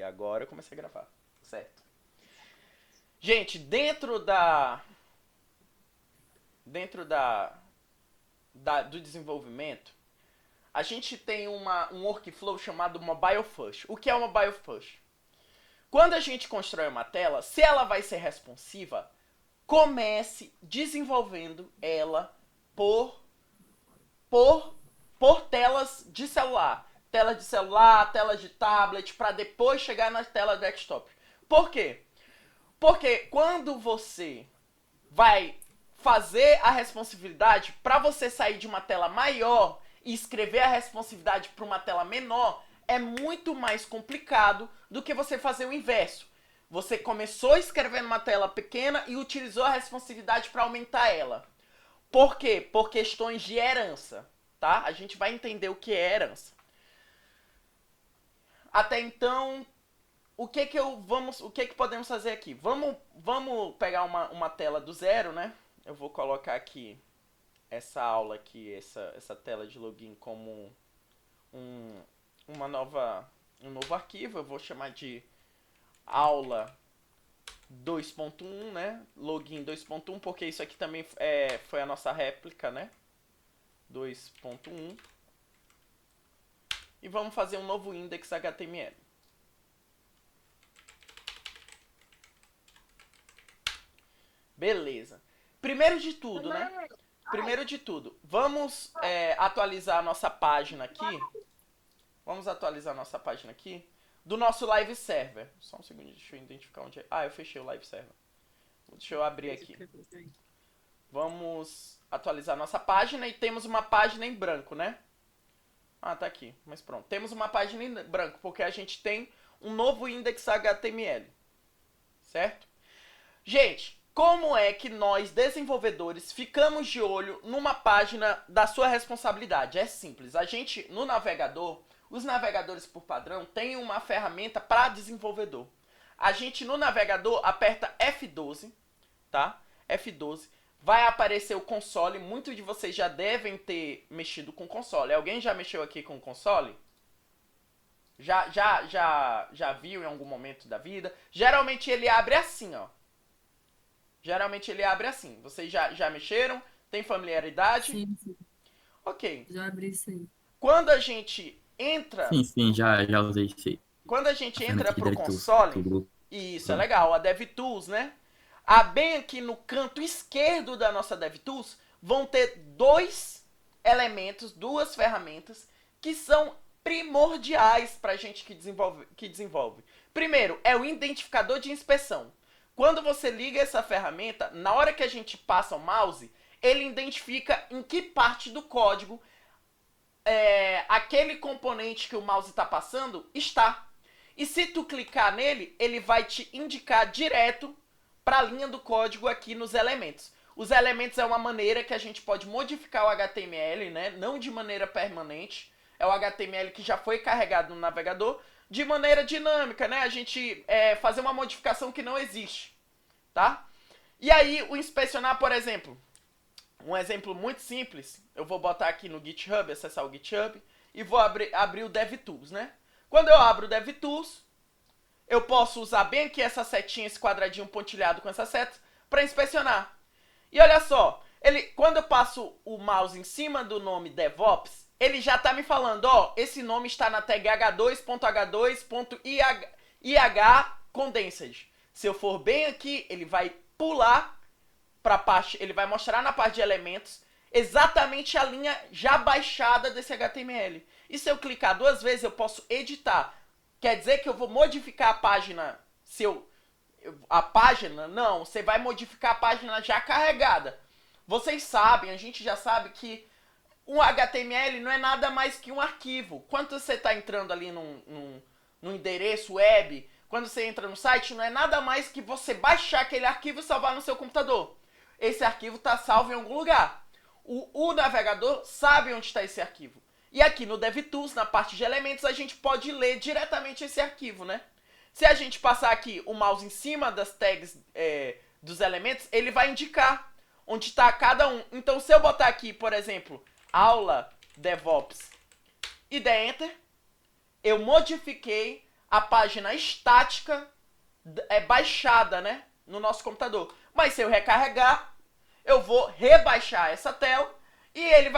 agora eu comecei a gravar, certo? Gente, do desenvolvimento, a gente tem um workflow chamado Mobile First. O que é o Mobile First? Quando a gente constrói uma tela, se ela vai ser responsiva, comece desenvolvendo ela por, por, por telas de celular. Tela de celular, tela de tablet, para depois chegar na tela desktop. Por quê? Porque quando você vai fazer a responsividade, para você sair de uma tela maior e escrever a responsividade para uma tela menor, é muito mais complicado do que você fazer o inverso. Você começou escrevendo uma tela pequena e utilizou a responsividade para aumentar ela. Por quê? Por questões de herança, tá? A gente vai entender o que é herança. Até então, o que podemos fazer aqui? Vamos pegar uma tela do zero, né? Eu vou colocar aqui essa aula aqui, essa tela de login como um, um novo arquivo. Eu vou chamar de aula 2.1, né? Login 2.1, porque isso aqui também foi a nossa réplica, né? 2.1. E vamos fazer um novo index HTML. Beleza. Primeiro de tudo, né? Primeiro de tudo, vamos atualizar a nossa página aqui. Vamos atualizar a nossa página aqui do nosso live server. Só um segundo, deixa eu identificar onde é. Ah, eu fechei o live server. Deixa eu abrir aqui. Vamos atualizar a nossa página e temos uma página em branco, né? Ah, tá aqui. Mas pronto. Temos uma página em branco porque a gente tem um novo index HTML. Certo? Gente, como é que nós, desenvolvedores, ficamos de olho numa página da sua responsabilidade? É simples. A gente, no navegador, os navegadores por padrão têm uma ferramenta para desenvolvedor. A gente, no navegador, aperta F12, tá? F12. Vai aparecer o console. Muitos de vocês já devem ter mexido com o console. Alguém já mexeu aqui com o console? Já viu em algum momento da vida? Geralmente ele abre assim, ó. Geralmente ele abre assim. Vocês já mexeram? Tem familiaridade? Sim, sim. Ok. Já abri isso aí. Quando a gente entra, Sim, sim, já usei isso aí. quando a A gente entra ferramenta de pro DevTools console, do Google isso é Chrome. legal, a DevTools, né? Bem aqui no canto esquerdo da nossa DevTools vão ter dois elementos, duas ferramentas que são primordiais para a gente que desenvolve. Primeiro, é o identificador de inspeção. Quando você liga essa ferramenta, na hora que a gente passa o mouse, ele identifica em que parte do código aquele componente que o mouse está passando está. E se tu clicar nele, ele vai te indicar direto para a linha do código aqui nos elementos. Os elementos é uma maneira que a gente pode modificar o HTML, né? Não de maneira permanente. É o HTML que já foi carregado no navegador. De maneira dinâmica, né? A gente fazer uma modificação que não existe, tá? E aí, o inspecionar, por exemplo, um exemplo muito simples, eu vou botar aqui no GitHub, acessar o GitHub, e vou abrir o DevTools, né? Quando eu abro o DevTools, eu posso usar bem aqui essa setinha, esse quadradinho pontilhado com essa seta, para inspecionar. E olha só, quando eu passo o mouse em cima do nome DevOps, ele já está me falando, ó, esse nome está na tag h2.h2.ih condensed. Se eu for bem aqui, ele vai pular para a parte, ele vai mostrar na parte de elementos exatamente a linha já baixada desse HTML. E se eu clicar duas vezes, eu posso editar. Quer dizer que eu vou modificar a página, a página? Não, você vai modificar a página já carregada. Vocês sabem, a gente já sabe que um HTML não é nada mais que um arquivo. Quando você está entrando ali num endereço web, quando você entra no site, não é nada mais que você baixar aquele arquivo e salvar no seu computador. Esse arquivo está salvo em algum lugar. O navegador sabe onde está esse arquivo. E aqui no DevTools, na parte de elementos, a gente pode ler diretamente esse arquivo, né? Se a gente passar aqui o mouse em cima das tags dos elementos, ele vai indicar onde está cada um. Então, se eu botar aqui, por exemplo, aula DevOps e der Enter, eu modifiquei a página estática é baixada, né, no nosso computador. Mas se eu recarregar, eu vou rebaixar essa tela e ele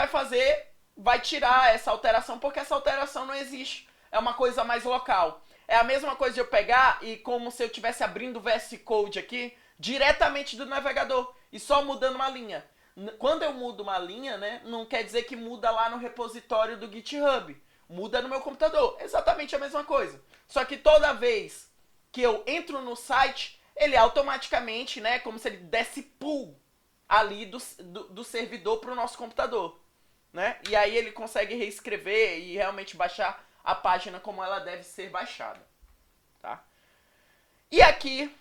vai tirar essa alteração, porque essa alteração não existe. É uma coisa mais local. É a mesma coisa de eu pegar e como se eu estivesse abrindo o VS Code aqui, diretamente do navegador, e só mudando uma linha. Quando eu mudo uma linha, né, não quer dizer que muda lá no repositório do GitHub. Muda no meu computador. Exatamente a mesma coisa. Só que toda vez que eu entro no site, ele automaticamente, né, como se ele desse pull ali do servidor para o nosso computador, né? E aí ele consegue reescrever e realmente baixar a página como ela deve ser baixada, tá? E aqui,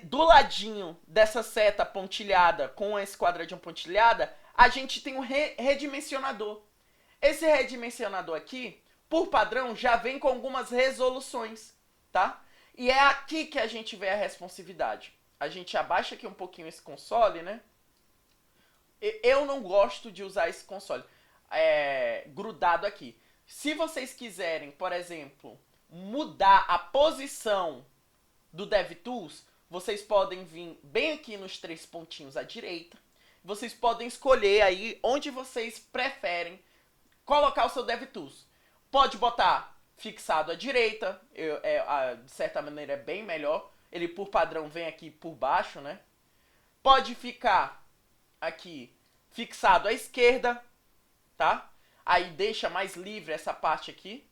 do ladinho dessa seta pontilhada com esse quadradinho pontilhada, a gente tem um redimensionador. Esse redimensionador aqui, por padrão, já vem com algumas resoluções, tá? E é aqui que a gente vê a responsividade. A gente abaixa aqui um pouquinho esse console, né? Eu não gosto de usar esse console grudado aqui. Se vocês quiserem, por exemplo, mudar a posição do DevTools, vocês podem vir bem aqui nos 3 pontinhos à direita. Vocês podem escolher aí onde vocês preferem colocar o seu DevTools. Pode botar fixado à direita, de certa maneira é bem melhor. Ele por padrão vem aqui por baixo, né? Pode ficar aqui fixado à esquerda, tá? Aí deixa mais livre essa parte aqui.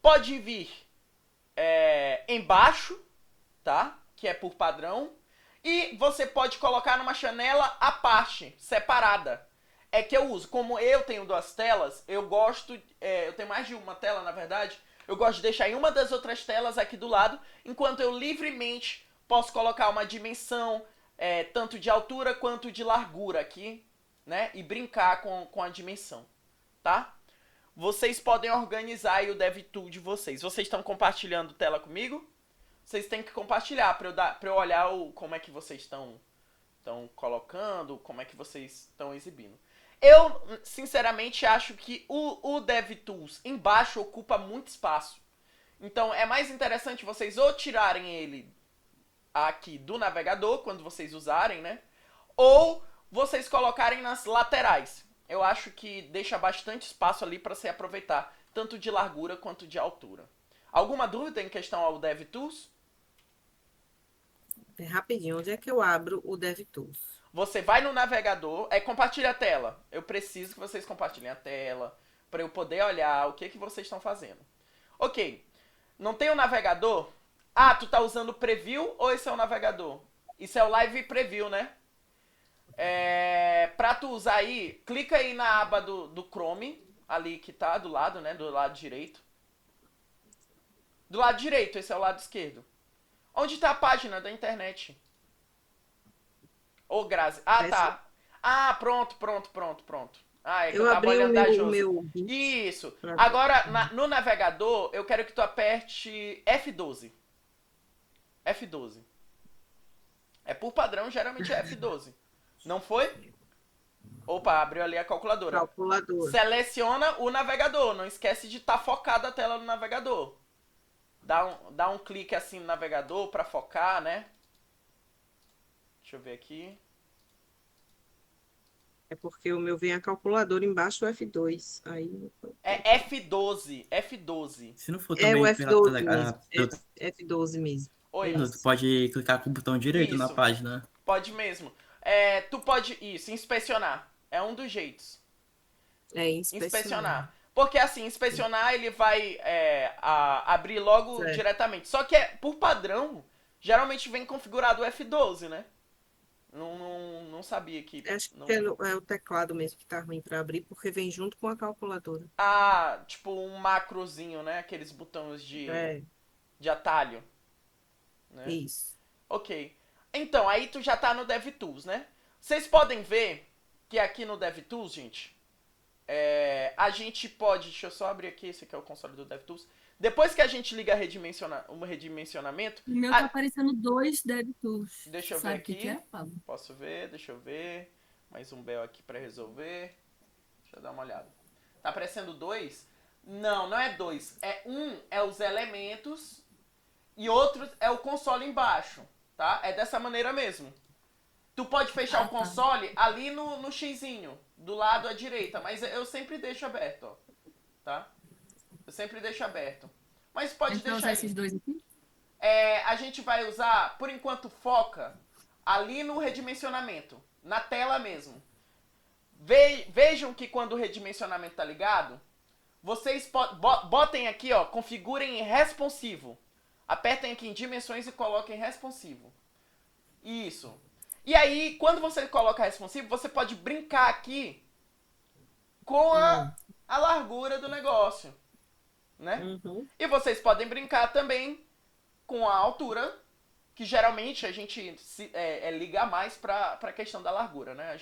Pode vir embaixo, tá? Que é por padrão. E você pode colocar numa janela à parte, separada. É que eu uso. Como eu tenho 2 telas, eu gosto... eu tenho mais de uma tela, na verdade. Eu gosto de deixar em uma das outras telas aqui do lado, enquanto eu livremente posso colocar uma dimensão, tanto de altura quanto de largura aqui, né? E brincar com a dimensão, tá? Vocês podem organizar aí o DevTool de vocês. Vocês estão compartilhando tela comigo? Vocês têm que compartilhar para eu olhar como é que vocês estão colocando, como é que vocês estão exibindo. Eu, sinceramente, acho que o DevTools embaixo ocupa muito espaço. Então, é mais interessante vocês ou tirarem ele aqui do navegador, quando vocês usarem, né? Ou vocês colocarem nas laterais. Eu acho que deixa bastante espaço ali para se aproveitar, tanto de largura quanto de altura. Alguma dúvida em questão ao DevTools? Rapidinho, onde é que eu abro o DevTools? Você vai no navegador, compartilha a tela. Eu preciso que vocês compartilhem a tela para eu poder olhar o que vocês estão fazendo. Ok, não tem o navegador? Ah, tu tá usando o Preview ou esse é o navegador? Isso é o Live Preview, né? Pra tu usar aí, clica aí na aba do Chrome, ali que tá do lado, né? Do lado direito. Do lado direito, esse é o lado esquerdo. Onde tá a página da internet? Ô, Grazi. Ah, tá. Ah, pronto. Ah, é que eu tava abri olhando da Josi. o meu... Isso. Agora, no navegador, eu quero que tu aperte F12. F12. Por padrão, geralmente é F12. Não foi? Opa, abriu ali a calculadora. Seleciona o navegador. Não esquece de estar focada a tela no navegador. Dá um clique assim no navegador pra focar, né? Deixa eu ver aqui. É porque o meu vem a calculadora embaixo, o F2. Aí... É F12. F12. Se não for É o também F12 mesmo. F12 mesmo. Oi. Tu pode clicar com o botão direito na página. Pode mesmo. Tu pode, inspecionar. É um dos jeitos. Inspecionar. Porque assim, inspecionar ele vai abrir logo diretamente. Só que por padrão, geralmente vem configurado o F12, né? Não sabia que... Acho que é o teclado mesmo que tá ruim pra abrir, porque vem junto com a calculadora. Ah, tipo um macrozinho, né? Aqueles botões de atalho. Né? Isso. Ok. Então, aí tu já tá no DevTools, né? Vocês podem ver que aqui no DevTools, gente, a gente pode... Deixa eu só abrir aqui, esse aqui é o console do DevTools. Depois que a gente liga o redimensionamento... O meu tá aparecendo 2 DevTools. Deixa eu ver Sabe aqui. O que é, Pablo? Posso ver, deixa eu ver. Mais um bel aqui pra resolver. Deixa eu dar uma olhada. Tá aparecendo 2. Não, não é dois. É os elementos e outro é o console embaixo, tá? É dessa maneira mesmo. Tu pode fechar o Tá. console ali no xizinho, do lado à direita, mas eu sempre deixo aberto, ó, tá? Eu sempre deixo aberto. Mas A pode gente vai deixar usar aí. esses dois aqui? A gente vai usar, por enquanto, foca ali no redimensionamento, na tela mesmo. Vejam que quando o redimensionamento tá ligado, vocês botem aqui, ó, configurem em responsivo. Apertem aqui em dimensões e coloquem responsivo. Isso. E aí, quando você coloca responsivo, você pode brincar aqui com a largura do negócio, né? Uhum. E vocês podem brincar também com a altura, que geralmente a gente liga mais para a questão da largura, né?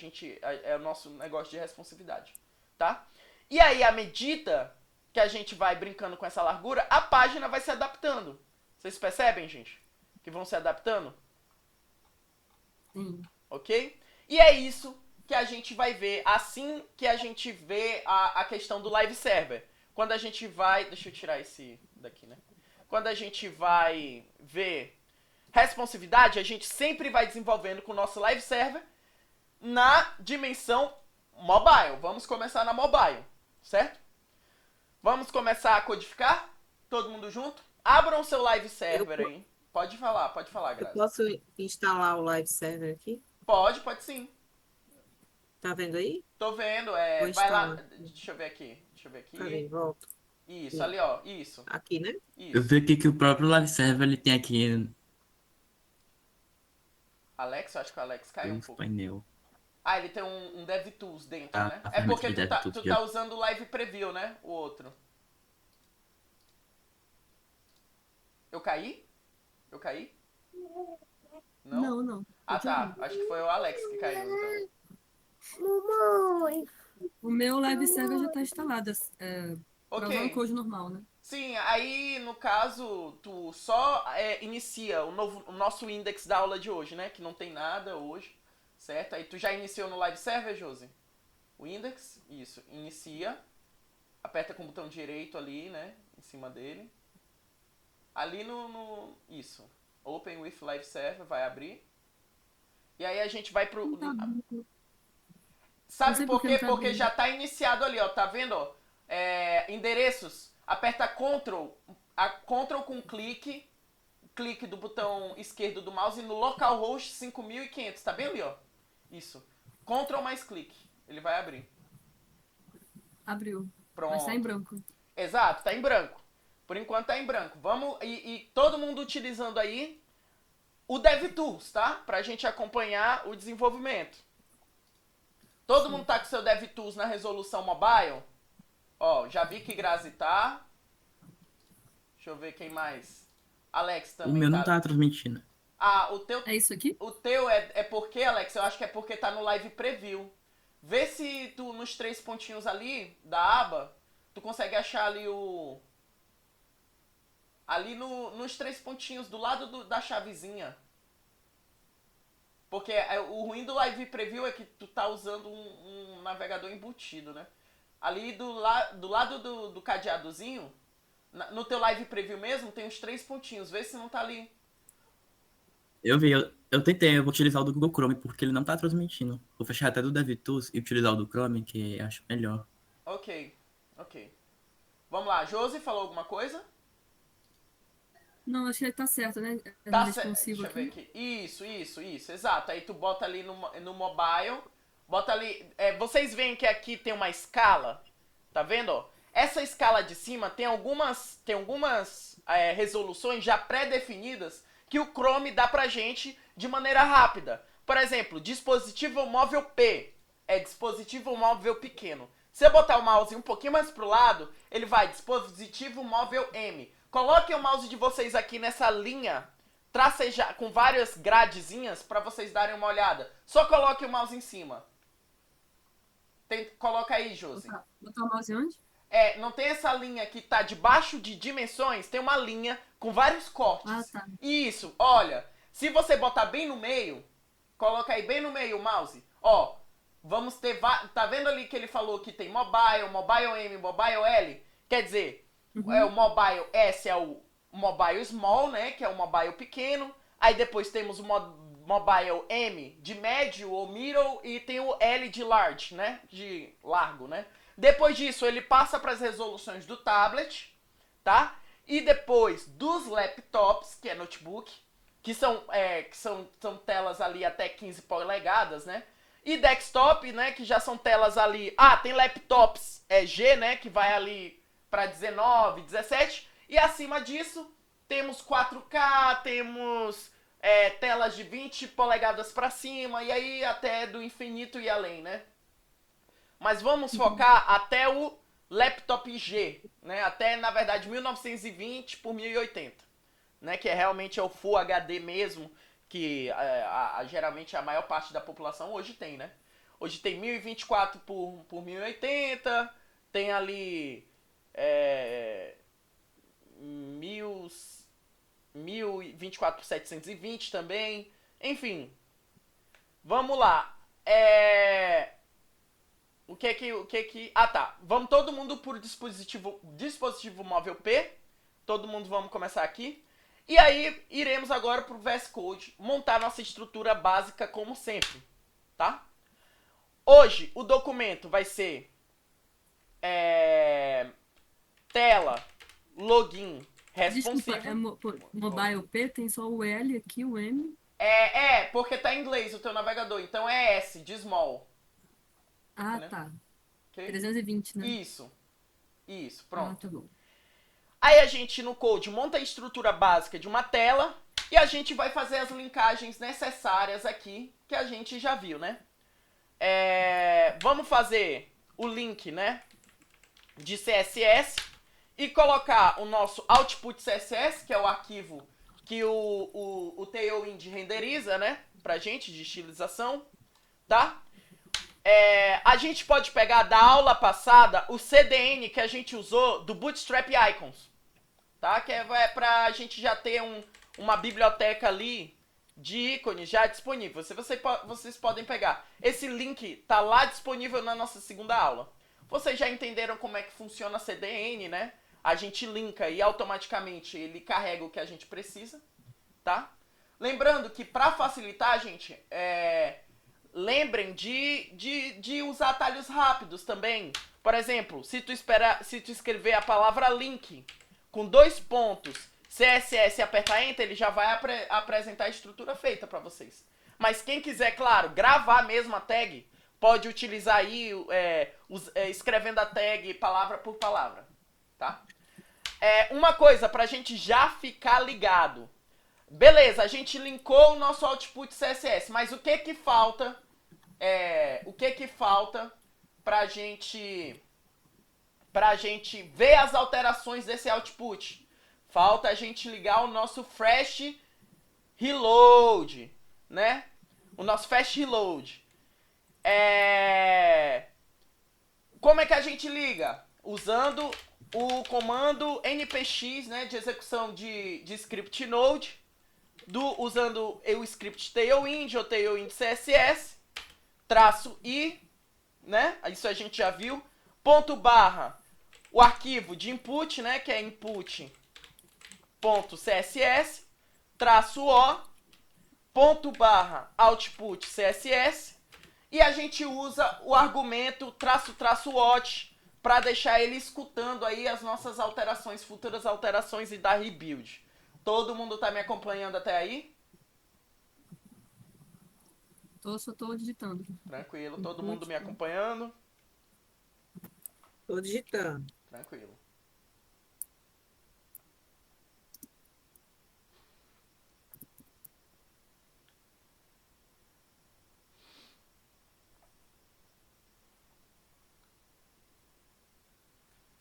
É o nosso negócio de responsividade, tá? E aí, à medida que a gente vai brincando com essa largura, a página vai se adaptando. Vocês percebem, gente? Que vão se adaptando? Sim. Ok? E é isso que a gente vai ver assim que a gente vê a questão do live server. Quando a gente vai... Deixa eu tirar esse daqui, né? Quando a gente vai ver responsividade, a gente sempre vai desenvolvendo com o nosso live server na dimensão mobile. Vamos começar na mobile, certo? Vamos começar a codificar? Todo mundo junto? Abram o seu live server aí. Pode falar, Eu Grazi. posso instalar o live server aqui? Pode sim. Tá vendo aí? Tô vendo, Vou vai lá, instalar. deixa eu ver aqui. Cadê? Volto. Isso, ali ó, isso, Aqui, né? Eu isso. vi aqui que o próprio Live Server ele tem aqui Alex, eu acho que o Alex caiu um os pouco. painel. Ah, ele tem um DevTools dentro, A né? É ferramenta porque de DevTools tu que tá usando o Live Preview, né? O outro. Eu caí? Eu caí? Não? Não. Ah, Tô te tá. ouvindo. Acho que foi o Alex que caiu, então. O meu live server já tá instalado. Pra usar o Ok. code normal, né? Sim, aí no caso, tu só inicia o nosso index da aula de hoje, né? Que não tem nada hoje, certo? Aí tu já iniciou no live server, Josi? O index? Isso. Inicia. Aperta com o botão direito ali, né? Em cima dele. Ali Isso. Open with live server, vai abrir. E aí a gente vai pro... Não tá abrindo. Não Sabe sei por por que quê? não tá Porque abrindo. já tá iniciado ali, ó. Tá vendo, ó? Endereços. Aperta Ctrl. Ctrl com clique do botão esquerdo do mouse no localhost 5500. Tá bem ali, ó? Isso. Ctrl mais clique. Ele vai abrir. Abriu. Pronto. Mas tá em branco. Exato, tá em branco. Por enquanto tá em branco. Vamos... E todo mundo utilizando aí o DevTools, tá? Pra gente acompanhar o desenvolvimento. Todo mundo tá com seu DevTools na resolução mobile? Ó, já vi que Grazi tá. Deixa eu ver quem mais. Alex O também meu não tá transmitindo. Ah, o teu É isso aqui? é porque, Alex, eu acho que é porque tá no live preview. Vê se tu, nos 3 pontinhos ali, da aba, tu consegue achar ali Ali nos 3 pontinhos, do lado da chavezinha. Porque o ruim do live preview é que tu tá usando um navegador embutido, né? Ali do lado do cadeadozinho, no teu live preview mesmo, tem os 3 pontinhos. Vê se não tá ali. Eu tentei, eu vou utilizar o do Google Chrome porque ele não tá transmitindo. Vou fechar até do DevTools e utilizar o do Chrome, que eu acho melhor. Ok. Vamos lá, Josi falou alguma coisa? Não, acho que ele tá certo, né? É Tá no certo. responsivo Deixa eu ver aqui. Isso, exato. Aí tu bota ali no mobile, bota ali... vocês veem que aqui tem uma escala, tá vendo, ó? Essa escala de cima tem algumas resoluções já pré-definidas que o Chrome dá pra gente de maneira rápida. Por exemplo, dispositivo móvel P é dispositivo móvel pequeno. Se eu botar o mouse um pouquinho mais pro lado, ele vai dispositivo móvel M. Coloquem o mouse de vocês aqui nessa linha traceja com várias gradezinhas para vocês darem uma olhada. Só coloque o mouse em cima. Coloca aí, Josi. Botar o mouse onde? Não tem essa linha que tá debaixo de dimensões? Tem uma linha com vários cortes. Ah, tá. Isso, olha. Se você botar bem no meio, coloca aí bem no meio o mouse. Ó, vamos ter... Tá vendo ali que ele falou que tem mobile, mobile M, mobile L? Quer dizer, Uhum. o mobile S é o mobile small, né? Que é o mobile pequeno. Aí depois temos o mobile M de médio ou middle e tem o L de large, né? De largo, né? Depois disso, ele passa para as resoluções do tablet, tá? E depois dos laptops, que é notebook, que são telas ali até 15 polegadas, né? E desktop, né, que já são telas ali... tem laptops G, né, que vai ali para 19, 17. E acima disso, temos 4K, temos telas de 20 polegadas para cima, e aí até do infinito e além, né? Mas vamos focar até o laptop G, né? Até, na verdade, 1920 por 1080, né? Que realmente é o Full HD mesmo, que geralmente a maior parte da população hoje tem, né? Hoje tem 1024 por 1080, tem ali 1024 por 720 também. Enfim, vamos lá. O que que... tá. Vamos todo mundo por dispositivo móvel P. Todo mundo vamos começar aqui. E aí, iremos agora para o VS Code montar nossa estrutura básica como sempre, tá? Hoje, o documento vai ser tela, login, responsive. Desculpa, mobile P tem só o L aqui, o M. Porque tá em inglês o teu navegador, então é S, de small. Ah, Entendeu? tá. Okay? 320, né? Isso, pronto. Tá bom. Aí a gente no Code monta a estrutura básica de uma tela e a gente vai fazer as linkagens necessárias aqui que a gente já viu, né? Vamos fazer o link, né, de CSS e colocar o nosso output CSS, que é o arquivo que o Tailwind renderiza, né, pra gente, de estilização, tá? A gente pode pegar da aula passada o CDN que a gente usou do Bootstrap Icons, tá? Que é pra gente já ter uma biblioteca ali de ícones já disponível. Vocês podem pegar. Esse link tá lá disponível na nossa segunda aula. Vocês já entenderam como é que funciona a CDN, né? A gente linka e automaticamente ele carrega o que a gente precisa, tá? Lembrando que para facilitar, gente, lembrem de usar atalhos rápidos também. Por exemplo, se tu escrever a palavra link com 2 pontos, CSS e apertar Enter, ele já vai apresentar a estrutura feita para vocês. Mas quem quiser, claro, gravar mesmo a tag, pode utilizar aí, escrevendo a tag palavra por palavra, tá? Uma coisa pra gente já ficar ligado. Beleza, a gente linkou o nosso output CSS, mas o que que falta? O que que falta pra gente ver as alterações desse output? Falta a gente ligar o nosso Fast Reload, né? O nosso Fast Reload. Como é que a gente liga? Usando o comando npx, né, de execução de script node, usando o script tailwind ou tailwind css, -i, né? Isso a gente já viu. Ponto barra, o arquivo de input, né, que é input.css, -o, ponto barra, output css, e a gente usa o argumento --watch para deixar ele escutando aí as nossas alterações, futuras alterações e dar rebuild. Todo mundo tá me acompanhando até aí? Só tô digitando. Tranquilo, todo mundo me acompanhando? Tô digitando. Tranquilo.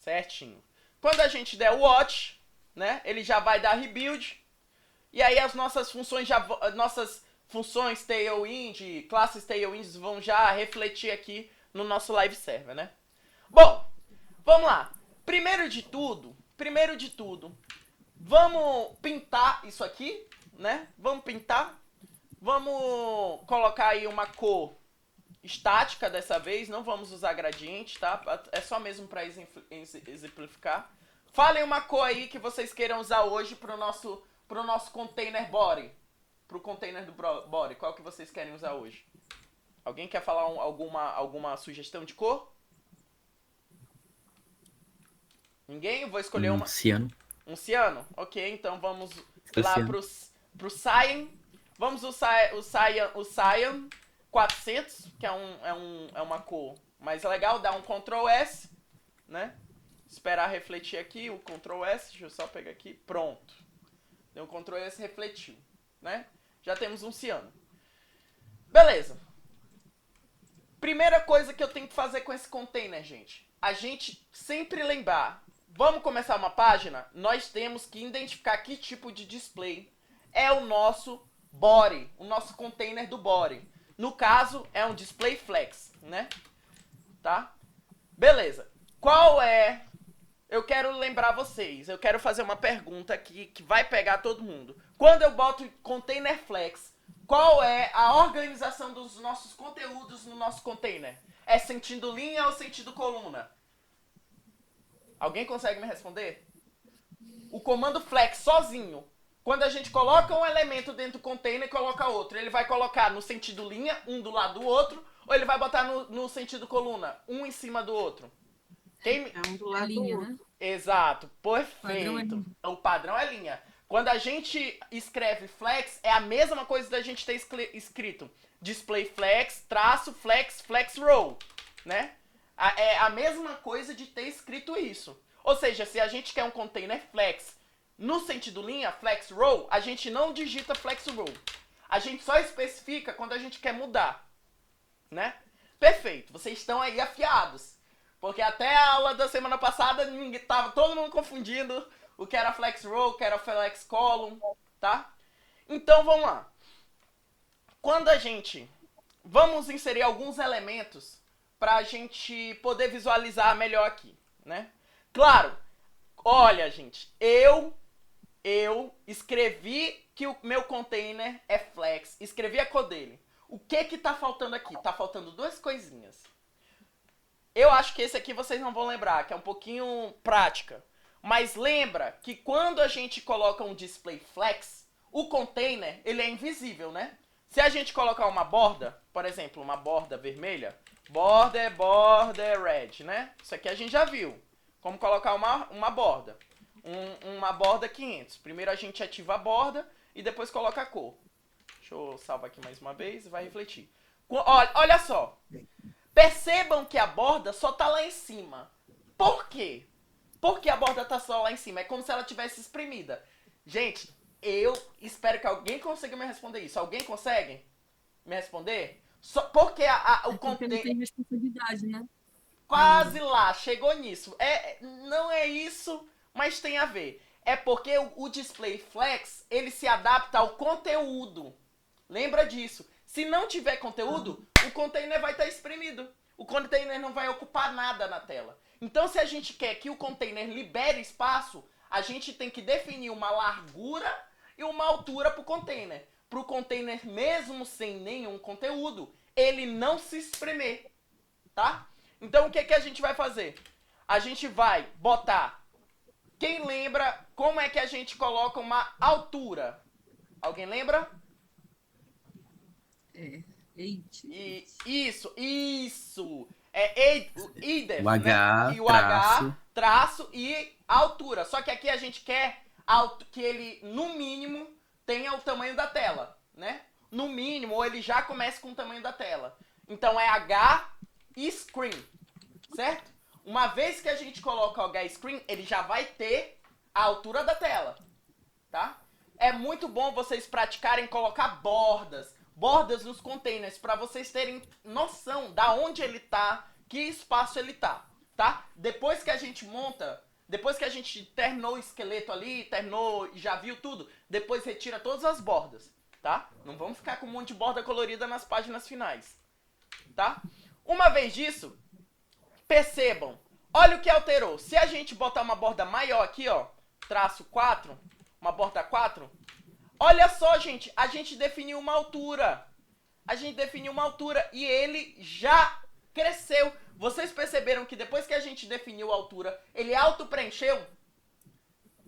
Certinho. Quando a gente der o watch, né, ele já vai dar rebuild. E aí as nossas funções Tailwind, classes Tailwinds vão já refletir aqui no nosso live server, né? Bom, vamos lá. Primeiro de tudo, vamos pintar isso aqui, né? Vamos pintar. Vamos colocar aí uma cor estática dessa vez, não vamos usar gradiente, tá? É só mesmo para exemplificar. Falem uma cor aí que vocês queiram usar hoje pro nosso container body. Pro container do body. Qual que vocês querem usar hoje? Alguém quer falar alguma sugestão de cor? Ninguém? Eu vou escolher uma. Ciano. Um ciano? Ok, então vamos Esse lá ciano. pro cyan. Vamos usar o cyan 400, que é uma cor mais legal. Dá um Ctrl S, né? Esperar refletir aqui, o Ctrl S. Deixa eu só pegar aqui. Pronto. Deu um Ctrl S, refletiu, né? Já temos um ciano. Beleza. Primeira coisa que eu tenho que fazer com esse container, gente. A gente sempre lembrar. Vamos começar uma página? Nós temos que identificar que tipo de display é o nosso body, o nosso container do body. No caso, é um display flex, né? Tá? Beleza. Qual é... Eu quero lembrar vocês, eu quero fazer uma pergunta aqui que vai pegar todo mundo. Quando eu boto container flex, qual é a organização dos nossos conteúdos no nosso container? É sentido linha ou sentido coluna? Alguém consegue me responder? O comando flex sozinho, quando a gente coloca um elemento dentro do container e coloca outro, ele vai colocar no sentido linha, um do lado do outro, ou ele vai botar no sentido coluna, um em cima do outro? Quem... É um do A lado do linha, outro. né? Exato, Padrão é perfeito. linha. O padrão é linha. Quando a gente escreve flex, é a mesma coisa da gente ter escrito display flex, traço, flex, flex row, né? É a mesma coisa de ter escrito isso. Ou seja, se a gente quer um container flex no sentido linha, flex row, a gente não digita flex row. A gente só especifica quando a gente quer mudar, né? Perfeito, vocês estão aí afiados. Porque até a aula da semana passada tava todo mundo confundindo o que era flex row, o que era flex column, tá? Então vamos lá. Quando a gente... Vamos inserir alguns elementos pra gente poder visualizar melhor aqui, né? Claro, olha gente, eu escrevi que o meu container é flex, escrevi a cor dele. O que tá faltando aqui? Tá faltando duas coisinhas. Eu acho que esse aqui vocês não vão lembrar, que é um pouquinho prática. Mas lembra que quando a gente coloca um display flex, o container, ele é invisível, né? Se a gente colocar uma borda, por exemplo, uma borda vermelha, border red, né? Isso aqui a gente já viu. Como colocar uma borda. Uma borda 500. Primeiro a gente ativa a borda e depois coloca a cor. Deixa eu salvar aqui mais uma vez e vai refletir. Olha só. Percebam que a borda só tá lá em cima. Por quê? Por que a borda tá só lá em cima? É como se ela tivesse espremida. Gente, eu espero que alguém consiga me responder isso. Alguém consegue me responder? Porque o Porque container... não tem responsabilidade, né? Quase lá, chegou nisso. Não é isso, mas tem a ver. É porque o display flex, ele se adapta ao conteúdo. Lembra disso. Se não tiver conteúdo, o container vai estar espremido. O container não vai ocupar nada na tela. Então, se a gente quer que o container libere espaço, a gente tem que definir uma largura e uma altura para o container. Para o container, mesmo sem nenhum conteúdo, ele não se espremer, tá? Então, o que a gente vai fazer? A gente vai botar... Quem lembra como é que a gente coloca uma altura? Alguém lembra? Isso. É IDEF, O H, né? E o traço. H, traço e altura. Só que aqui a gente quer que ele, no mínimo, tenha o tamanho da tela, né? No mínimo, ou ele já comece com o tamanho da tela. Então é H e screen, certo? Uma vez que a gente coloca o H screen, ele já vai ter a altura da tela, tá? É muito bom vocês praticarem colocar bordas nos containers, para vocês terem noção da onde ele tá, que espaço ele tá? Depois que a gente monta, depois que a gente terminou o esqueleto ali, terminou e já viu tudo, depois retira todas as bordas, tá? Não vamos ficar com um monte de borda colorida nas páginas finais, tá? Uma vez disso, percebam, olha o que alterou. Se a gente botar uma borda maior aqui, ó, traço 4, uma borda 4, olha só, gente, a gente definiu uma altura. a gente definiu uma altura e ele já cresceu. Vocês perceberam que depois que a gente definiu a altura, ele auto-preencheu?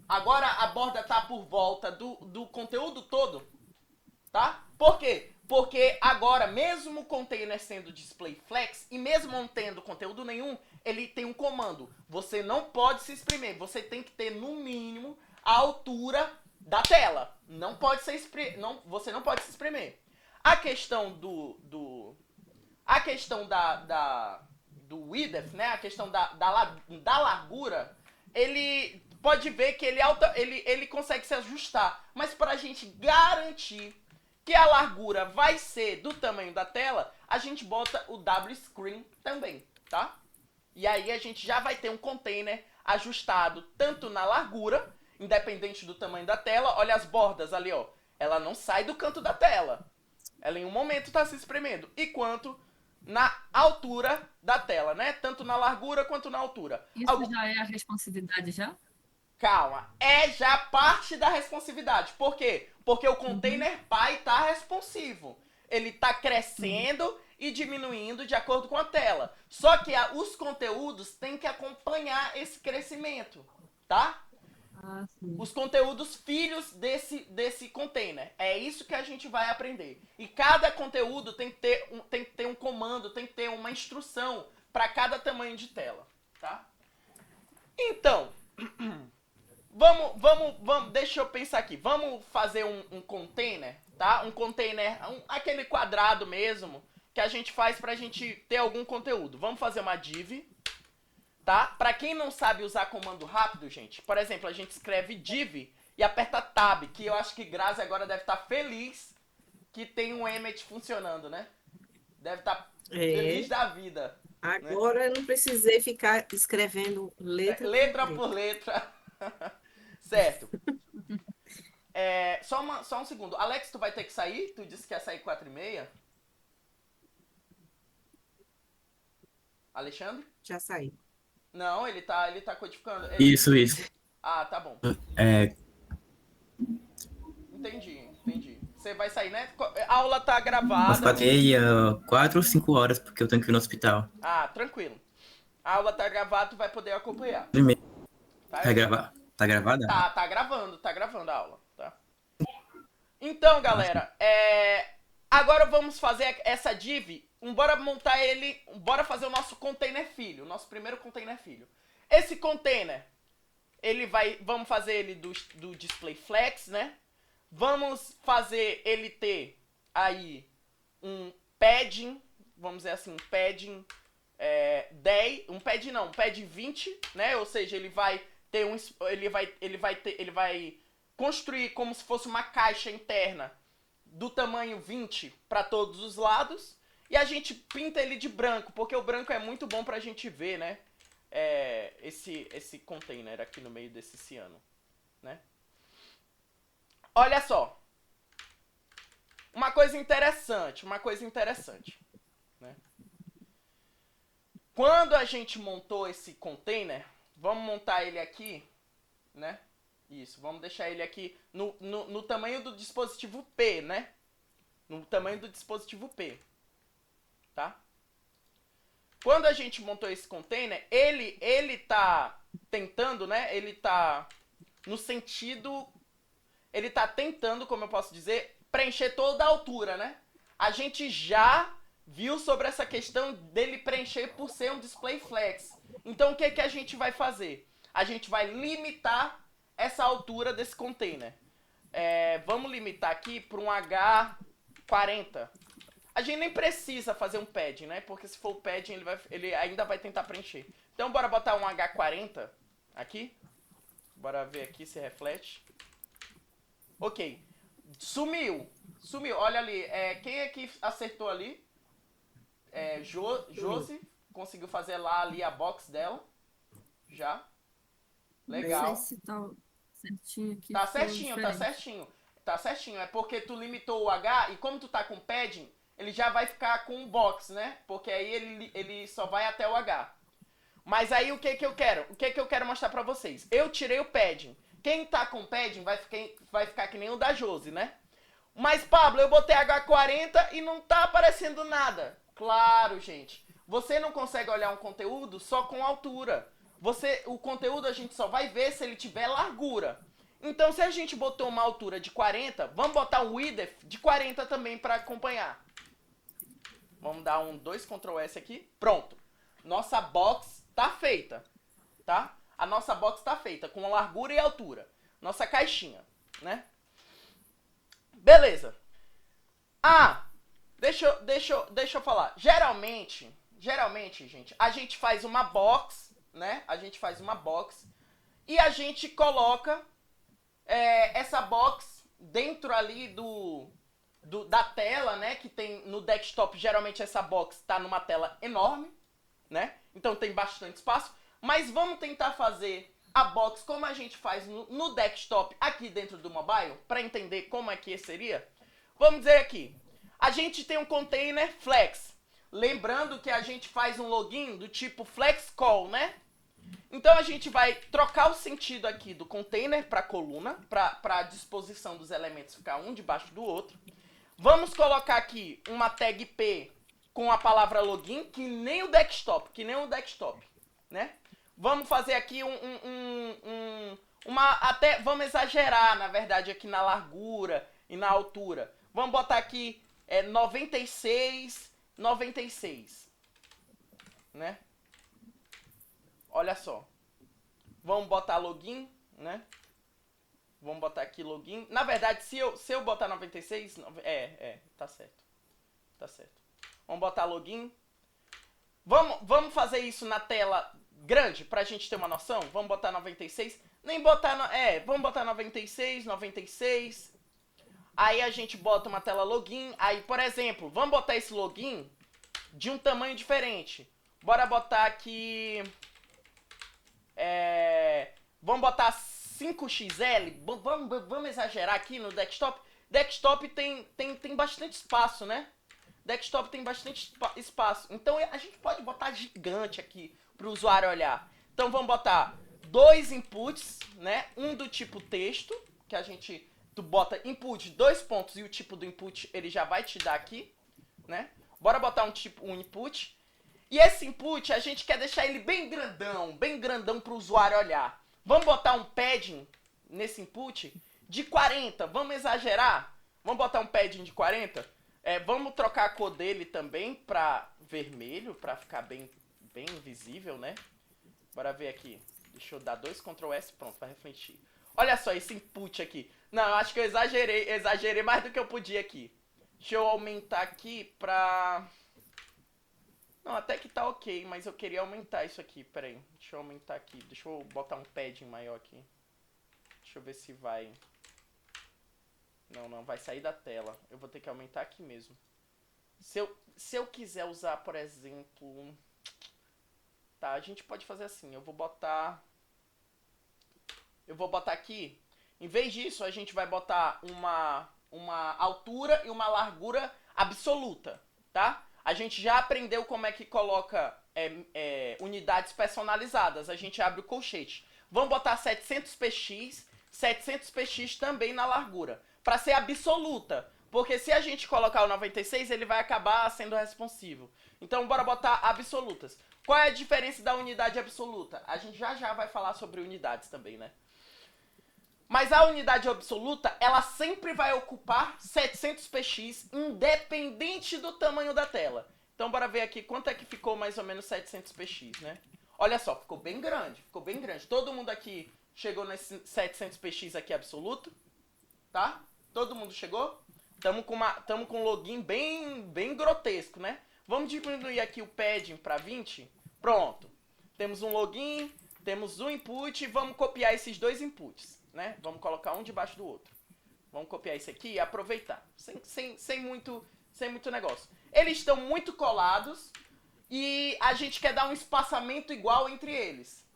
Agora a borda tá por volta do conteúdo todo, tá? Por quê? Porque agora, mesmo o container sendo display flex, e mesmo não tendo conteúdo nenhum, ele tem um comando. Você não pode se espremer, você tem que ter, no mínimo, a altura da tela. Não pode ser você não pode se espremer. A questão do width, né? A questão da largura, ele pode ver que ele consegue se ajustar. Mas para a gente garantir que a largura vai ser do tamanho da tela, a gente bota o W-Screen também, tá? E aí a gente já vai ter um container ajustado tanto na largura, independente do tamanho da tela. Olha as bordas ali, ó. Ela não sai do canto da tela. Ela em um momento está se espremendo. E quanto na altura da tela, né? Tanto na largura quanto na altura. Isso já é a responsividade já? Calma, é já parte da responsividade. Por quê? Porque o container pai tá responsivo. Ele tá crescendo e diminuindo de acordo com a tela. Só que os conteúdos têm que acompanhar esse crescimento, tá? Ah, sim. Os conteúdos filhos desse container. É isso que a gente vai aprender. E cada conteúdo tem que ter um comando, tem que ter uma instrução para cada tamanho de tela, tá? Então, vamos, deixa eu pensar aqui. Vamos fazer um container, tá? Um container, aquele quadrado mesmo, que a gente faz pra gente ter algum conteúdo. Vamos fazer uma div, tá? Pra quem não sabe usar comando rápido, gente, por exemplo, a gente escreve div e aperta tab, que eu acho que Grazi agora deve estar feliz que tem um Emmet funcionando, né? Deve estar feliz da vida. Agora eu não precisei ficar escrevendo letra por letra. Certo. Só um segundo. Alex, tu vai ter que sair? Tu disse que ia sair 4h30. Alexandre? Já saí. Não, ele tá codificando. Isso. Ah, tá bom. É, Entendi. Você vai sair, né? A aula tá umas gravada. 4h30, 4 ou 5 horas, porque eu tenho que ir no hospital. Ah, tranquilo. A aula tá gravada, tu vai poder acompanhar. Primeiro, Tá? tá gravada? Tá gravando a aula, tá? Então, galera, agora vamos fazer essa div. Bora montar ele, bora fazer o nosso container filho, nosso primeiro container filho. Esse container, vamos fazer ele do display flex, né? Vamos fazer ele ter aí um padding, vamos dizer assim, um padding 10, um padding 20, né? Ou seja, ele vai ter ele vai construir como se fosse uma caixa interna do tamanho 20 para todos os lados. E a gente pinta ele de branco, porque o branco é muito bom pra gente ver, né? Esse container aqui no meio desse ciano, né? Olha só. Uma coisa interessante, né? Quando a gente montou esse container, vamos montar ele aqui, né? Isso, vamos deixar ele aqui no tamanho do dispositivo P, né? No tamanho do dispositivo P. Tá? Quando a gente montou esse container, ele tá tentando, né? Ele tá no sentido... Ele tá tentando, como eu posso dizer, preencher toda a altura, né? A gente já viu sobre essa questão dele preencher por ser um display flex. Então, o que a gente vai fazer? A gente vai limitar essa altura desse container. Vamos limitar aqui para um H40. A gente nem precisa fazer um padding, né? Porque se for o padding, ele ainda vai tentar preencher. Então, bora botar um H40 aqui. Bora ver aqui se reflete. Ok. Sumiu. Olha ali. Quem é que acertou ali? Josi. Conseguiu fazer lá ali a box dela. Já. Legal. Não sei se tá certinho aqui. Tá ficou certinho. diferente. Tá certinho. É porque tu limitou o H e como tu tá com padding, ele já vai ficar com um box, né? Porque aí ele só vai até o H. Mas aí o que eu quero? O que eu quero mostrar pra vocês? Eu tirei o padding. Quem tá com padding vai ficar que nem o da Josi, né? Mas, Pablo, eu botei H40 e não tá aparecendo nada. Claro, gente. Você não consegue olhar um conteúdo só com altura. O conteúdo a gente só vai ver se ele tiver largura. Então, se a gente botou uma altura de 40, vamos botar um width de 40 também para acompanhar. Vamos dar um 2 Ctrl S aqui. Pronto. Nossa box tá feita, tá? A nossa box tá feita com largura e altura. Nossa caixinha, né? Beleza. Ah, deixa eu falar. Geralmente, gente, a gente faz uma box, né? A gente faz uma box e a gente coloca essa box dentro ali da tela, né? Que tem no desktop, geralmente essa box tá numa tela enorme, né? Então tem bastante espaço. Mas vamos tentar fazer a box como a gente faz no desktop aqui dentro do mobile, para entender como é que seria. Vamos dizer aqui, a gente tem um container flex. Lembrando que a gente faz um login do tipo flex call, né? Então a gente vai trocar o sentido aqui do container para coluna, para a disposição dos elementos ficar um debaixo do outro. Vamos colocar aqui uma tag P com a palavra login, que nem o desktop, né? Vamos fazer aqui vamos exagerar, na verdade, aqui na largura e na altura. Vamos botar aqui 96, né? Olha só. Vamos botar login, né? Vamos botar aqui login. Na verdade, se eu botar 96, tá certo. Tá certo. Vamos botar login. Vamos fazer isso na tela grande pra gente ter uma noção? Vamos botar 96. Vamos botar 96. Aí a gente bota uma tela login. Aí, por exemplo, vamos botar esse login de um tamanho diferente. Bora botar aqui... vamos botar 5XL. Vamos exagerar aqui no desktop. Desktop tem bastante espaço, né? Desktop tem bastante espaço. Então a gente pode botar gigante aqui para o usuário olhar. Então vamos botar 2 inputs, né? Um do tipo texto, que tu bota input, 2 pontos, e o tipo do input ele já vai te dar aqui, né? Bora botar um input. E esse input a gente quer deixar ele bem grandão para o usuário olhar. Vamos botar um padding nesse input de 40. Vamos exagerar? Vamos botar um padding de 40? Vamos trocar a cor dele também para vermelho, para ficar bem visível, né? Bora ver aqui. Deixa eu dar 2 Ctrl S, pronto, vai refletir. Olha só esse input aqui. Não, eu acho que eu exagerei mais do que eu podia aqui. Deixa eu aumentar aqui pra... Não, até que tá ok, mas eu queria aumentar isso aqui, peraí. Deixa eu aumentar aqui, deixa eu botar um padding maior aqui. Deixa eu ver se vai... Não, vai sair da tela. Eu vou ter que aumentar aqui mesmo. Se eu quiser usar, por exemplo... Tá, a gente pode fazer assim. Eu vou botar aqui. Em vez disso, a gente vai botar uma altura e uma largura absoluta, tá? A gente já aprendeu como é que coloca unidades personalizadas. A gente abre o colchete. Vamos botar 700px, 700px também na largura, para ser absoluta. Porque se a gente colocar o 96, ele vai acabar sendo responsivo. Então, bora botar absolutas. Qual é a diferença da unidade absoluta? A gente já vai falar sobre unidades também, né? Mas a unidade absoluta, ela sempre vai ocupar 700px, independente do tamanho da tela. Então, bora ver aqui quanto é que ficou mais ou menos 700px, né? Olha só, ficou bem grande, Todo mundo aqui chegou nesse 700px aqui absoluto, tá? Todo mundo chegou? Tamo com um login bem grotesco, né? Vamos diminuir aqui o padding para 20. Pronto. Temos um login, temos um input e vamos copiar esses 2 inputs, né? Vamos colocar um debaixo do outro. Vamos copiar esse aqui e aproveitar. Sem muito negócio. Eles estão muito colados e a gente quer dar um espaçamento igual entre eles.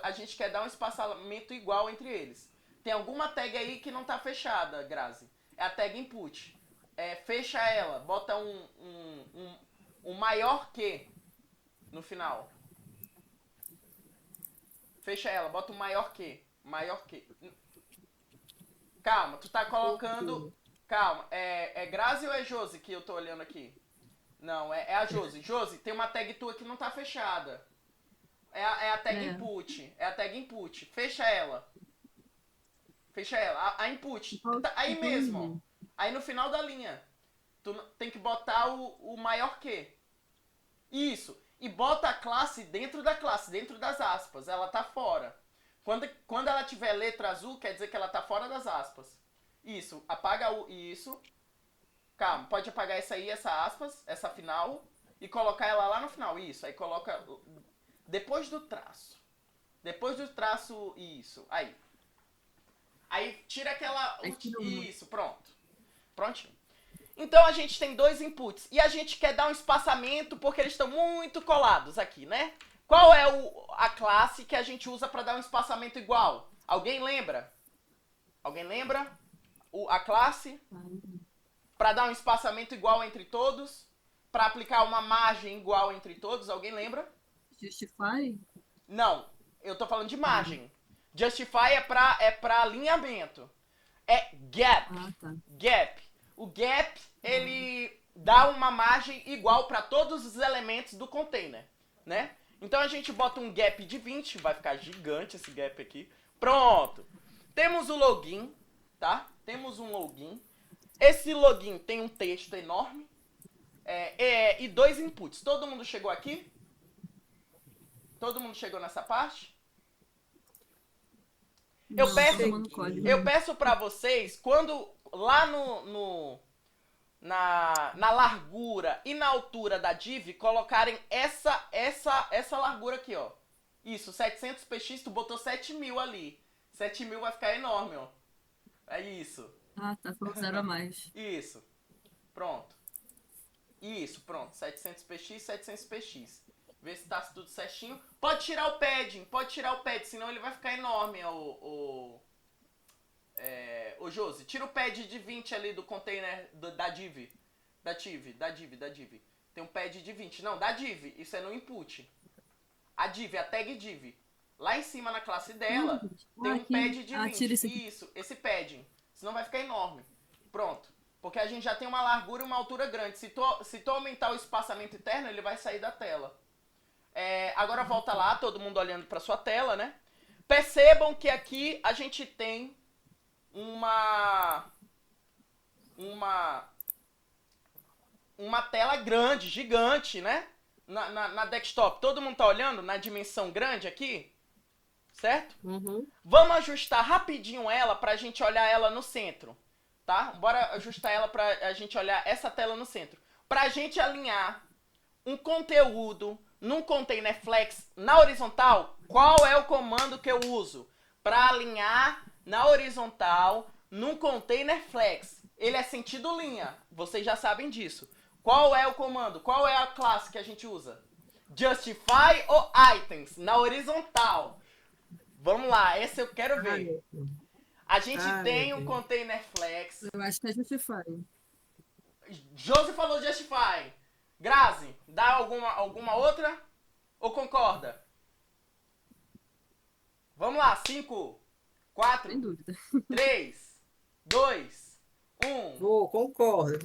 A gente quer dar um espaçamento igual entre eles. Tem alguma tag aí que não tá fechada, Grazi. É a tag input. Fecha ela, bota um maior que no final. Fecha ela, bota um maior que. Calma, tu tá colocando... Calma, é Grazi ou é Josi que eu tô olhando aqui? Não, é a Josi. Josi, tem uma tag tua que não tá fechada. É a tag input. É a tag input. Fecha ela. Fecha ela. A input. Aí mesmo, ó. Aí no final da linha. Tu tem que botar o maior que. Isso. E bota a classe dentro da classe, dentro das aspas. Ela tá fora. Quando ela tiver letra azul, quer dizer que ela tá fora das aspas. Isso. Apaga isso. Calma, pode apagar essa aí, essa aspas, essa final. E colocar ela lá no final. Isso. Aí coloca depois do traço. Depois do traço, isso. Aí tira aquela... Isso, pronto. Prontinho. Então a gente tem dois inputs. E a gente quer dar um espaçamento porque eles estão muito colados aqui, né? Qual é a classe que a gente usa para dar um espaçamento igual? Alguém lembra? Alguém lembra? A classe? Para dar um espaçamento igual entre todos? Para aplicar uma margem igual entre todos? Alguém lembra? Justify? Não, eu tô falando de margem. Justify é pra alinhamento. É gap. Tá. Gap. O gap, ele dá uma margem igual para todos os elementos do container, né? Então a gente bota um gap de 20, vai ficar gigante esse gap aqui. Pronto. Temos o login, tá? Temos um login. Esse login tem um texto enorme e dois inputs. Todo mundo chegou aqui? Todo mundo chegou nessa parte? Eu peço para vocês, quando lá na largura e na altura da div, colocarem essa largura aqui, ó. Isso, 700 px, tu botou 7.000 ali. 7.000 vai ficar enorme, ó. É isso. Tá, falou 0 a mais. Isso. Pronto. Isso, pronto. 700 px, 700 px. Vê se tá tudo certinho. Pode tirar o padding, senão ele vai ficar enorme, ô Josi. Tira o pad de 20 ali do container da div. Da div. Tem um pad de 20. Não, da div. Isso é no input. A div, a tag div. Lá em cima na classe dela, tem um pad de 20. Isso, esse padding. Senão vai ficar enorme. Pronto. Porque a gente já tem uma largura e uma altura grande. Se tu aumentar o espaçamento interno, ele vai sair da tela. Agora volta lá, todo mundo olhando para sua tela, né? Percebam que aqui a gente tem uma tela grande, gigante, né? Na desktop. Todo mundo tá olhando na dimensão grande aqui? Certo? Uhum. Vamos ajustar rapidinho ela pra gente olhar ela no centro. Tá? Bora ajustar ela pra a gente olhar essa tela no centro. Pra gente alinhar um conteúdo num container flex na horizontal, qual é o comando que eu uso para alinhar na horizontal num container flex? Ele é sentido linha, vocês já sabem disso. Qual é o comando? Qual é a classe que a gente usa? Justify ou items na horizontal? Vamos lá, esse eu quero ver. A gente tem um container flex. Eu acho que é Justify. Josi falou Justify. Grazi, dá alguma outra? Ou concorda? Vamos lá, 5, 4, Sem dúvida. 3, 2, 1. Concordo,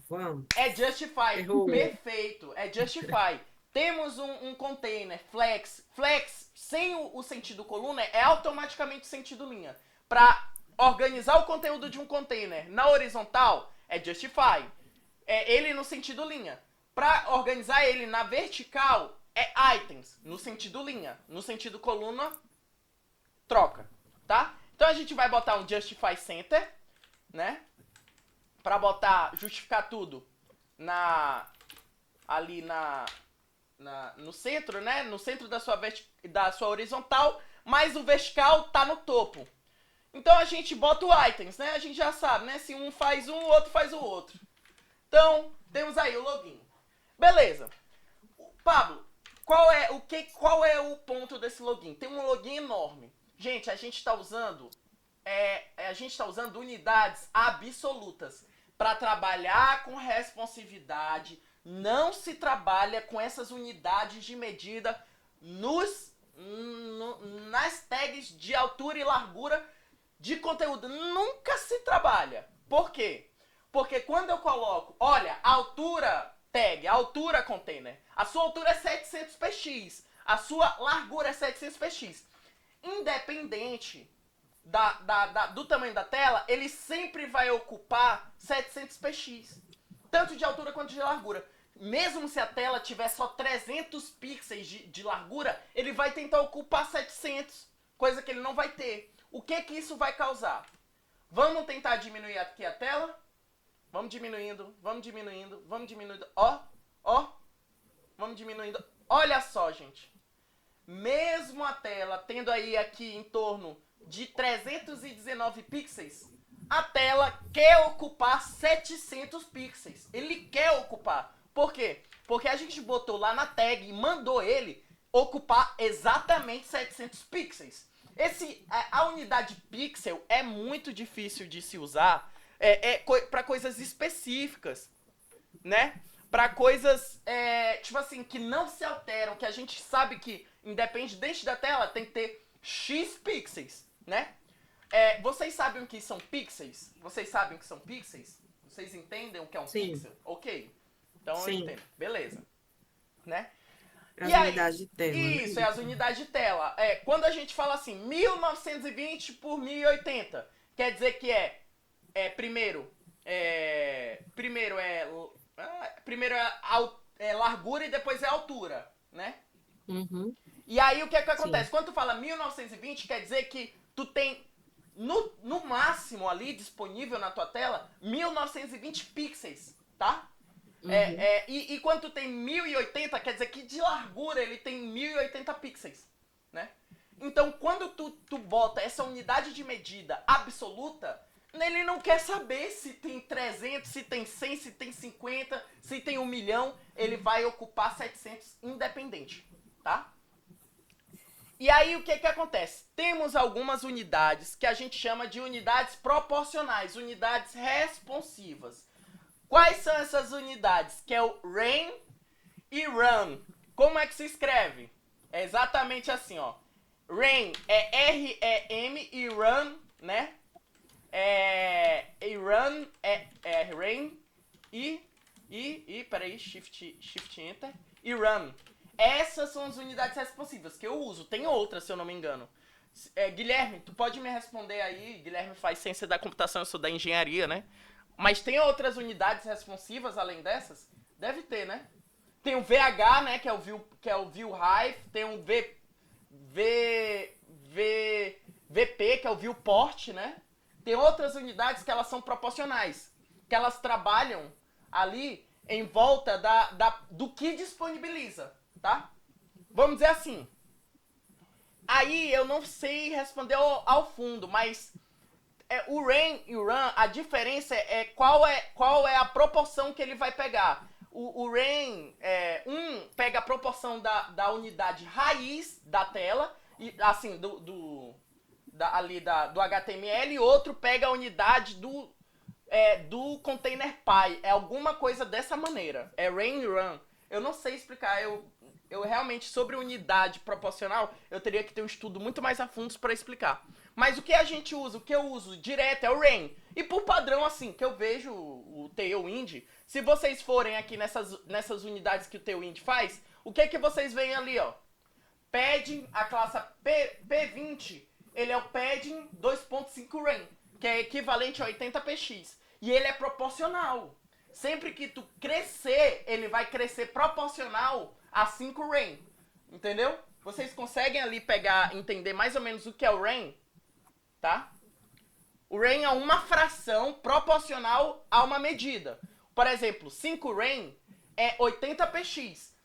vamos. É Justify, Errou. perfeito, é Justify. Temos um container, flex. Flex, sem o sentido coluna, é automaticamente sentido linha. Para organizar o conteúdo de um container na horizontal, é Justify. É ele no sentido linha. Para organizar ele na vertical, é items, no sentido linha. No sentido coluna, troca, tá? Então a gente vai botar um Justify Center, né? Para justificar tudo no centro, né? No centro da sua horizontal, mas o vertical tá no topo. Então a gente bota o items, né? A gente já sabe, né? Se um faz um, o outro faz o outro. Então, temos aí o login. Beleza. Pablo, qual é o ponto desse login? Tem um login enorme. Gente, a gente está usando unidades absolutas para trabalhar com responsividade. Não se trabalha com essas unidades de medida nas tags de altura e largura de conteúdo nunca se trabalha. Por quê? Porque quando eu coloco, olha, a altura tag, a altura container, a sua altura é 700 px, a sua largura é 700 px. Independente do tamanho da tela, ele sempre vai ocupar 700 px. Tanto de altura quanto de largura. Mesmo se a tela tiver só 300 pixels de largura, ele vai tentar ocupar 700, coisa que ele não vai ter. O que isso vai causar? Vamos tentar diminuir aqui a tela? Vamos diminuindo, vamos diminuindo, vamos diminuindo. Ó, vamos diminuindo. Olha só, gente. Mesmo a tela tendo aí aqui em torno de 319 pixels, a tela quer ocupar 700 pixels. Ele quer ocupar. Por quê? Porque a gente botou lá na tag e mandou ele ocupar exatamente 700 pixels. A unidade pixel é muito difícil de se usar para coisas específicas, né? Para coisas, tipo assim, que não se alteram, que a gente sabe que, independente da tela, tem que ter X pixels, né? Vocês sabem o que são pixels? Vocês sabem o que são pixels? Vocês entendem o que é um Sim. pixel? Ok. Então eu Sim. entendo. Beleza. Né? As E aí- unidades de tela. né? Isso, é as unidades de tela. Quando a gente fala assim, 1920 por 1080, quer dizer que primeiro é largura e depois é altura, né? Uhum. E aí o que acontece? Quando tu fala 1920, quer dizer que tu tem no máximo ali disponível na tua tela 1920 pixels, tá? E quando tu tem 1080, quer dizer que de largura ele tem 1080 pixels, né? Então quando tu bota essa unidade de medida absoluta, ele não quer saber se tem 300, se tem 100, se tem 50, se tem 1 milhão, ele vai ocupar 700 independente, tá? E aí o que acontece? Temos algumas unidades que a gente chama de unidades proporcionais, unidades responsivas. Quais são essas unidades? Que é o REM e run. Como é que se escreve? É exatamente assim, ó. REM é R-E-M e run, né? E run é REM peraí, shift enter e run. Essas são as unidades responsivas que eu uso. Tem outras, se eu não me engano. Guilherme, tu pode me responder aí? Guilherme faz ciência da computação, eu sou da engenharia, né? Mas tem outras unidades responsivas além dessas? Deve ter, né? Tem o VH, né? Que é o View Height. Tem o VP, que é o Viewport, né? Tem outras unidades que elas são proporcionais. Que elas trabalham ali em volta do que disponibiliza, tá? Vamos dizer assim. Aí eu não sei responder ao fundo, mas o REM e o run, a diferença é qual é a proporção que ele vai pegar. O REM, pega a proporção da unidade raiz da tela, e, assim, do HTML, e outro pega a unidade do container py. É alguma coisa dessa maneira. É REM e run. Eu não sei explicar, eu realmente, sobre unidade proporcional, eu teria que ter um estudo muito mais a fundo para explicar. Mas o que a gente usa, o que eu uso direto é o REM. E por padrão, assim, que eu vejo o Tailwind, se vocês forem aqui nessas unidades que o Tailwind faz, o que vocês veem ali, ó? Padding, a classe P20, ele é o Padding 2.5 REM, que é equivalente a 80 px. E ele é proporcional. Sempre que tu crescer, ele vai crescer proporcional a 5 REM. Entendeu? Vocês conseguem ali entender mais ou menos o que é o REM? Tá? O REM é uma fração proporcional a uma medida. Por exemplo, 5 REM é 80 px.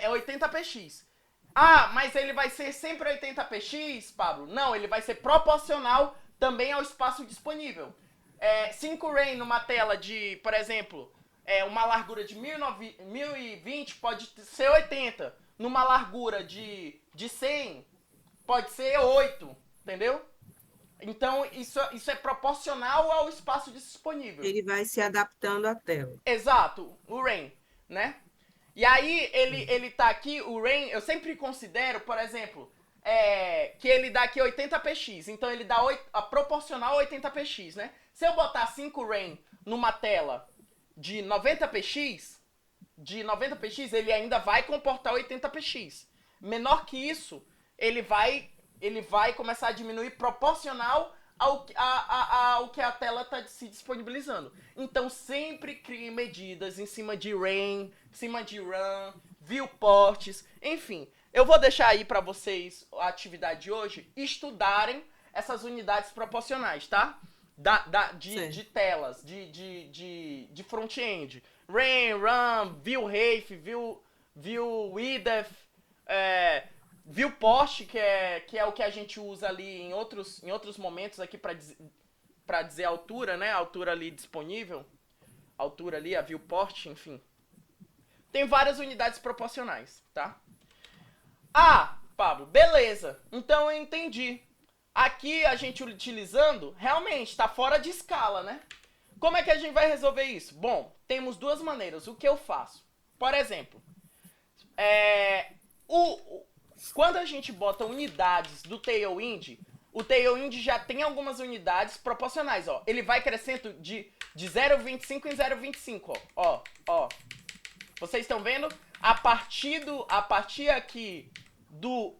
É 80 px. Ah, mas ele vai ser sempre 80 px, Pablo? Não, ele vai ser proporcional também ao espaço disponível. 5 REM numa tela de, por exemplo, uma largura de 1020 pode ser 80. Numa largura de 100 pode ser 8, entendeu? Então, isso é proporcional ao espaço disponível. Ele vai se adaptando à tela. Exato, o REM, né? E aí, ele tá aqui, o REM, eu sempre considero, por exemplo, que ele dá aqui 80 px, então ele dá a proporcional a 80 px, né? Se eu botar 5 RAIN numa tela de 90 px, ele ainda vai comportar 80 px. Menor que isso, ele vai começar a diminuir proporcional ao que a tela está se disponibilizando. Então sempre crie medidas em cima de RAIN, em cima de RAM, viewports, enfim. Eu vou deixar aí para vocês a atividade de hoje, estudarem essas unidades proporcionais, tá? De telas, de front-end. RAIN, RAM, view-ref, view-width, viewport, que é o que a gente usa ali em outros momentos aqui para dizer a altura, né? A altura ali disponível. A altura ali, a viewport, enfim. Tem várias unidades proporcionais, tá? Ah, Pablo, beleza. Então eu entendi. Aqui a gente utilizando, realmente, está fora de escala, né? Como é que a gente vai resolver isso? Bom, temos duas maneiras. O que eu faço? Por exemplo, quando a gente bota unidades do Tailwind, o Tailwind já tem algumas unidades proporcionais, ó. Ele vai crescendo de 0,25 em 0,25, ó. Vocês estão vendo? A partir aqui do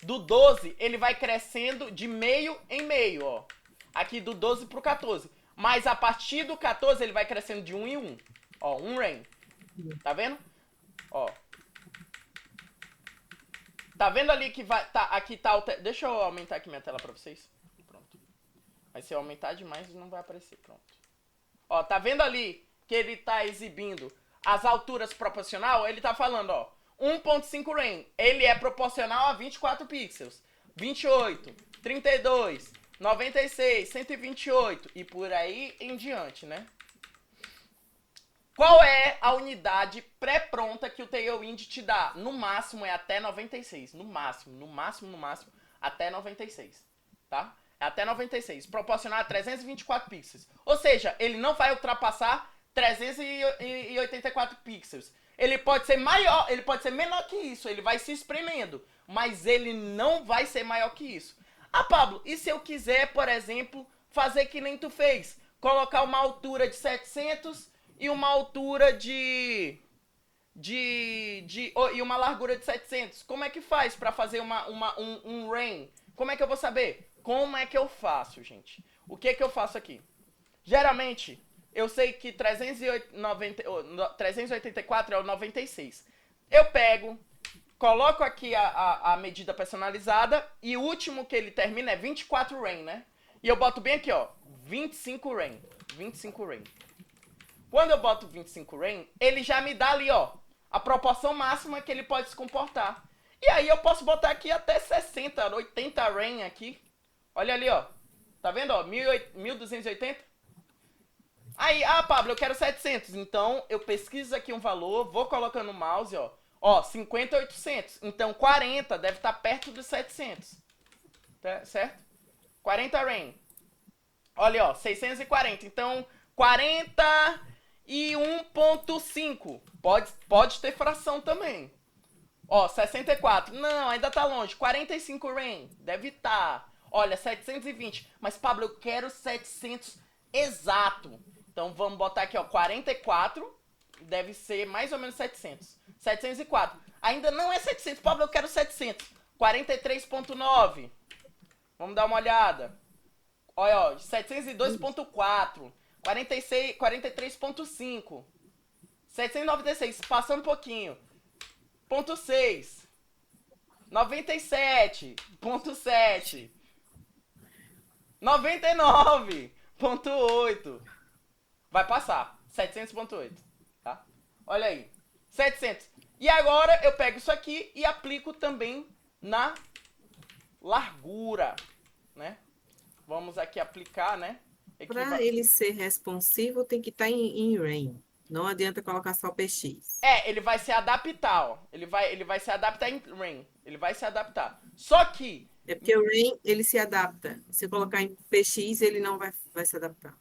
12, ele vai crescendo de meio em meio, ó. Aqui do 12 pro 14. Mas a partir do 14, ele vai crescendo de 1 em 1. Ó, 1 RAIN. Tá vendo? Ó. Tá vendo ali que vai... aqui tá... Deixa eu aumentar aqui minha tela pra vocês. Pronto. Mas se eu aumentar demais, não vai aparecer. Pronto. Ó, tá vendo ali que ele tá exibindo as alturas proporcional? Ele tá falando, ó. 1.5 RAIN. Ele é proporcional a 24 pixels. 28, 32, 96, 128 e por aí em diante, né? Qual é a unidade pré-pronta que o Tailwind te dá? No máximo é até 96. No máximo, até 96. Tá? É até 96. Proporcional a 324 pixels. Ou seja, ele não vai ultrapassar 384 pixels. Ele pode ser maior, ele pode ser menor que isso. Ele vai se espremendo. Mas ele não vai ser maior que isso. Ah, Pablo, e se eu quiser, por exemplo, fazer que nem tu fez? Colocar uma altura de 700... e uma altura e uma largura de 700. Como é que faz para fazer um RAIN? Como é que eu vou saber? Como é que eu faço, gente? O que que eu faço aqui? Geralmente, eu sei que 384 é o 96. Eu pego, coloco aqui a medida personalizada e o último que ele termina é 24 RAIN, né? E eu boto bem aqui, ó, 25 RAIN. 25 RAIN. Quando eu boto 25 RAIN, ele já me dá ali, ó, a proporção máxima que ele pode se comportar. E aí eu posso botar aqui até 60, 80 RAIN aqui. Olha ali, ó. Tá vendo, ó? 1280. Aí, Pablo, eu quero 700. Então, eu pesquiso aqui um valor, vou colocando o mouse, ó. Ó, 50,800. Então, 40 deve estar perto dos 700. Tá, certo? 40 RAIN. Olha, ó, 640. Então, 40... e 1.5. Pode ter fração também. Ó, 64. Não, ainda tá longe. 45 RAIN. Deve estar. Olha, 720. Mas, Pablo, eu quero 700 exato. Então, vamos botar aqui, ó. 44. Deve ser mais ou menos 700. 704. Ainda não é 700. Pablo, eu quero 700. 43.9. Vamos dar uma olhada. Olha, ó. 702.4. 43.5. 796, passando um pouquinho. Ponto 6. 97.7. 99.8. Vai passar. 700.8, tá? Olha aí. 700. E agora eu pego isso aqui e aplico também na largura, né? Vamos aqui aplicar, né? Para ele ser responsivo, tem que estar em RAIN. Não adianta colocar só PX. Ele vai se adaptar, ó. Ele vai se adaptar em RAIN. Ele vai se adaptar. Só que... é porque o RAIN, ele se adapta. Se colocar em PX, ele não vai se adaptar.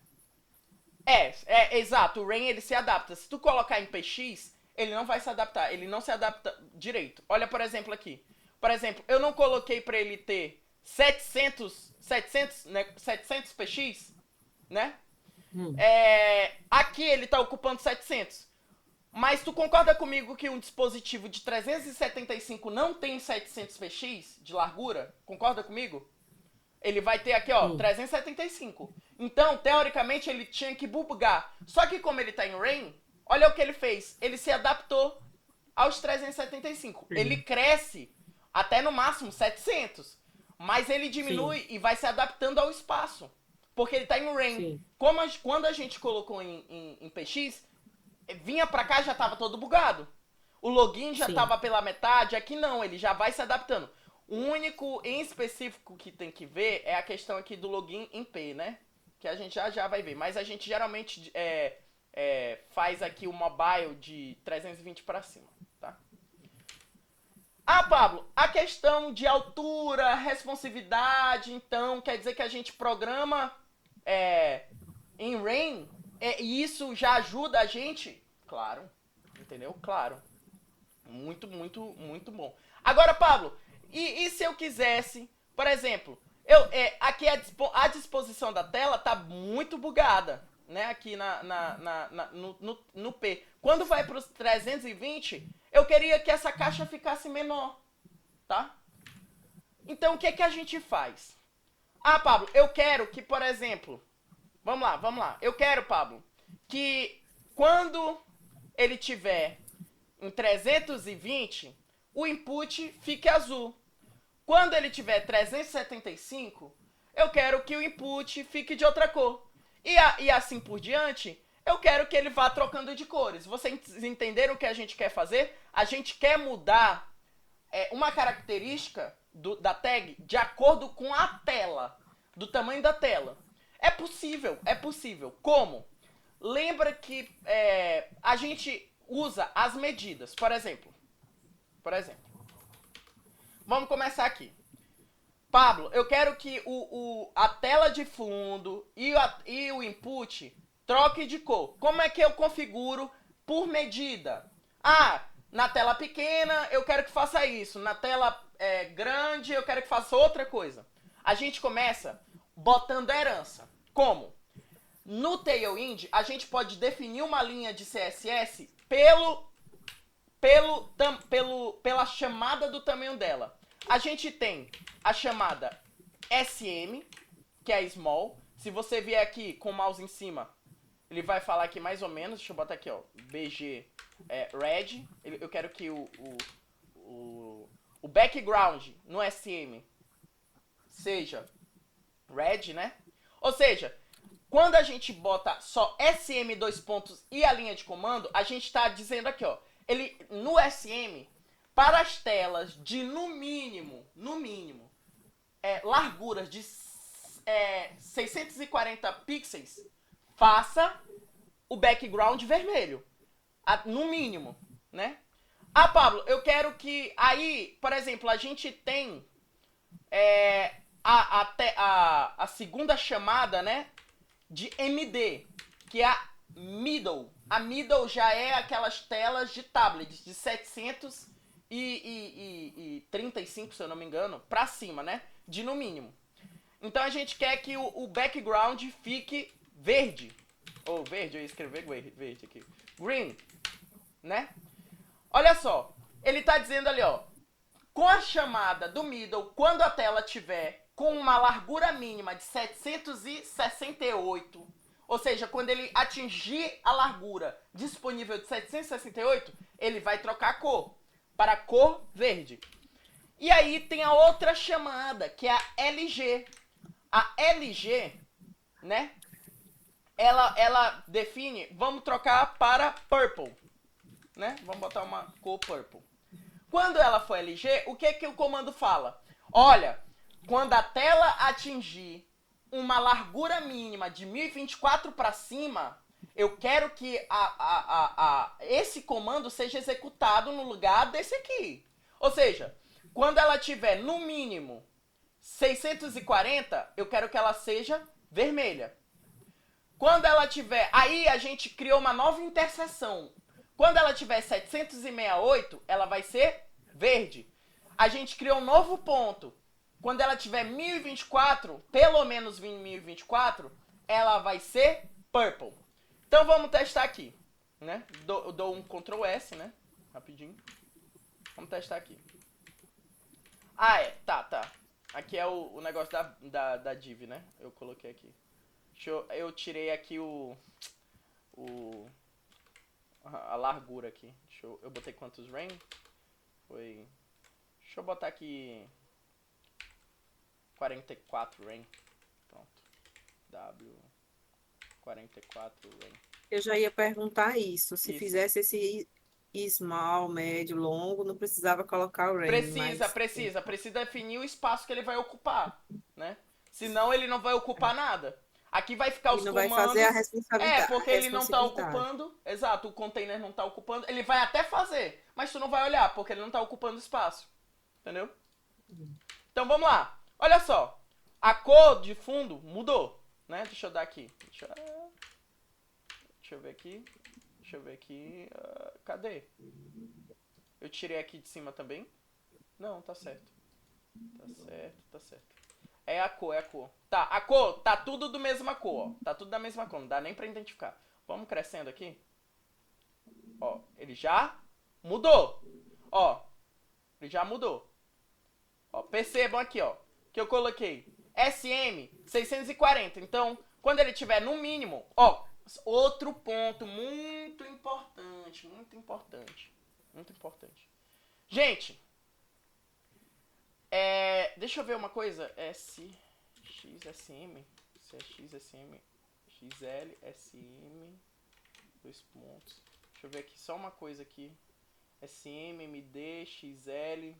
Exato. O RAIN, ele se adapta. Se tu colocar em PX, ele não vai se adaptar. Ele não se adapta direito. Olha, por exemplo, aqui. Por exemplo, eu não coloquei para ele ter 700, né, 700 px, né? Aqui ele tá ocupando 700. Mas tu concorda comigo que um dispositivo de 375 não tem 700 px de largura? Concorda comigo? Ele vai ter aqui, ó, 375. Então, teoricamente, ele tinha que bugar. Só que como ele tá em RAIN, olha o que ele fez. Ele se adaptou aos 375. Ele cresce até no máximo 700. Mas ele diminui e vai se adaptando ao espaço. Porque ele tá em RAIN. Quando a gente colocou em PX, vinha pra cá já tava todo bugado. O login já tava pela metade. Aqui não, ele já vai se adaptando. O único em específico que tem que ver é a questão aqui do login em P, né? Que a gente já vai ver. Mas a gente geralmente faz aqui o mobile de 320 para cima, tá? Ah, Pablo, a questão de altura, responsividade, então, quer dizer que a gente programa em RAIN e isso já ajuda a gente? Claro, entendeu? Claro. Muito, muito, muito bom. Agora, Pablo... E se eu quisesse, por exemplo, aqui a disposição da tela tá muito bugada, né? Aqui no P. Quando vai para os 320, eu queria que essa caixa ficasse menor, tá? Então, o que a gente faz? Ah, Pablo, eu quero que, por exemplo... Vamos lá. Eu quero, Pablo, que quando ele tiver em 320... o input fique azul. Quando ele tiver 375, eu quero que o input fique de outra cor. E assim por diante, eu quero que ele vá trocando de cores. Vocês entenderam o que a gente quer fazer? A gente quer mudar uma característica da tag de acordo com a tela, do tamanho da tela. É possível. Como? Lembra que a gente usa as medidas, por exemplo, vamos começar aqui. Pablo, eu quero que a tela de fundo e o input troque de cor. Como é que eu configuro por medida? Ah, na tela pequena eu quero que faça isso. Na tela grande eu quero que faça outra coisa. A gente começa botando herança. Como? No Tailwind, a gente pode definir uma linha de CSS pela chamada do tamanho dela. A gente tem a chamada SM, que é small. Se você vier aqui com o mouse em cima, ele vai falar aqui mais ou menos. Deixa eu botar aqui, ó, BG red. Eu quero que o background no SM seja red, né? Ou seja, quando a gente bota só SM dois pontos e a linha de comando, a gente está dizendo aqui, ó, ele no SM, para as telas de no mínimo, larguras de 640 pixels, faça o background vermelho, no mínimo, né? Ah, Pablo, eu quero que aí, por exemplo, a gente tem a segunda chamada, né, de MD, que é a middle. A middle já é aquelas telas de tablets de 735, se eu não me engano, pra cima, né? De no mínimo. Então a gente quer que o background fique verde. Ou verde, eu ia escrever verde aqui. Green, né? Olha só, ele tá dizendo ali, ó. Com a chamada do middle, quando a tela tiver com uma largura mínima de 768, ou seja, quando ele atingir a largura disponível de 768, ele vai trocar a cor para a cor verde. E aí tem a outra chamada, que é a LG. A LG, né? Ela define, vamos trocar para purple, né? Vamos botar uma cor purple. Quando ela for LG, o que o comando fala? Olha, quando a tela atingir uma largura mínima de 1024 para cima, eu quero que esse comando seja executado no lugar desse aqui. Ou seja, quando ela tiver no mínimo 640, eu quero que ela seja vermelha. Quando ela tiver... Aí a gente criou uma nova interseção. Quando ela tiver 768, ela vai ser verde. a gente criou um novo ponto. Quando ela tiver 1024, pelo menos 1024, ela vai ser purple. Então vamos testar aqui, né? Dou um Ctrl S, né? Rapidinho. Vamos testar aqui. Ah, tá. Aqui é o negócio da div, né? Eu coloquei aqui. Eu tirei aqui a largura aqui. Eu botei quantos rain? Foi... Deixa eu botar aqui 44 rain. Pronto. W 44 rain. Eu já ia perguntar isso. Se Isso. fizesse esse small, médio, longo, não precisava colocar o range. Precisa definir o espaço que ele vai ocupar, né? Senão ele não vai ocupar nada. Aqui vai ficar os Ele não comandos. vai fazer a responsabilidade. Porque ele não tá ocupando. Exato, o container não tá ocupando. Ele vai até fazer, mas tu não vai olhar, porque ele não tá ocupando espaço. Entendeu? Então vamos lá. Olha só. A cor de fundo mudou, né? Deixa eu dar aqui. Deixa eu ver aqui. Cadê? Eu tirei aqui de cima também. Não, tá certo. Tá certo. É a cor. Tá, a cor tá tudo da mesma cor, ó. Tá tudo da mesma cor, não dá nem pra identificar. Vamos crescendo aqui. Ó, ele já mudou. Ó, ele já mudou. Ó, percebam aqui, ó, que eu coloquei SM 640. Então, quando ele tiver no mínimo, ó, outro ponto muito importante. Gente, deixa eu ver uma coisa. XSM, CXSM, XL, SM, 2 pontos. Deixa eu ver aqui, só uma coisa aqui. SM, MD, XL.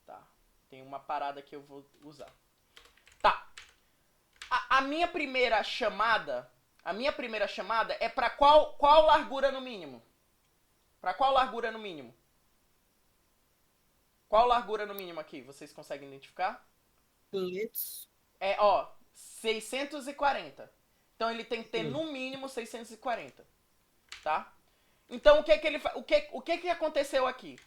Tá, tem uma parada que eu vou usar. Tá, a minha primeira chamada é pra qual largura no mínimo? Pra qual largura no mínimo? Qual largura no mínimo aqui? Vocês conseguem identificar? 500. 640. Então ele tem que ter no mínimo 640, tá? Então o que aconteceu aqui?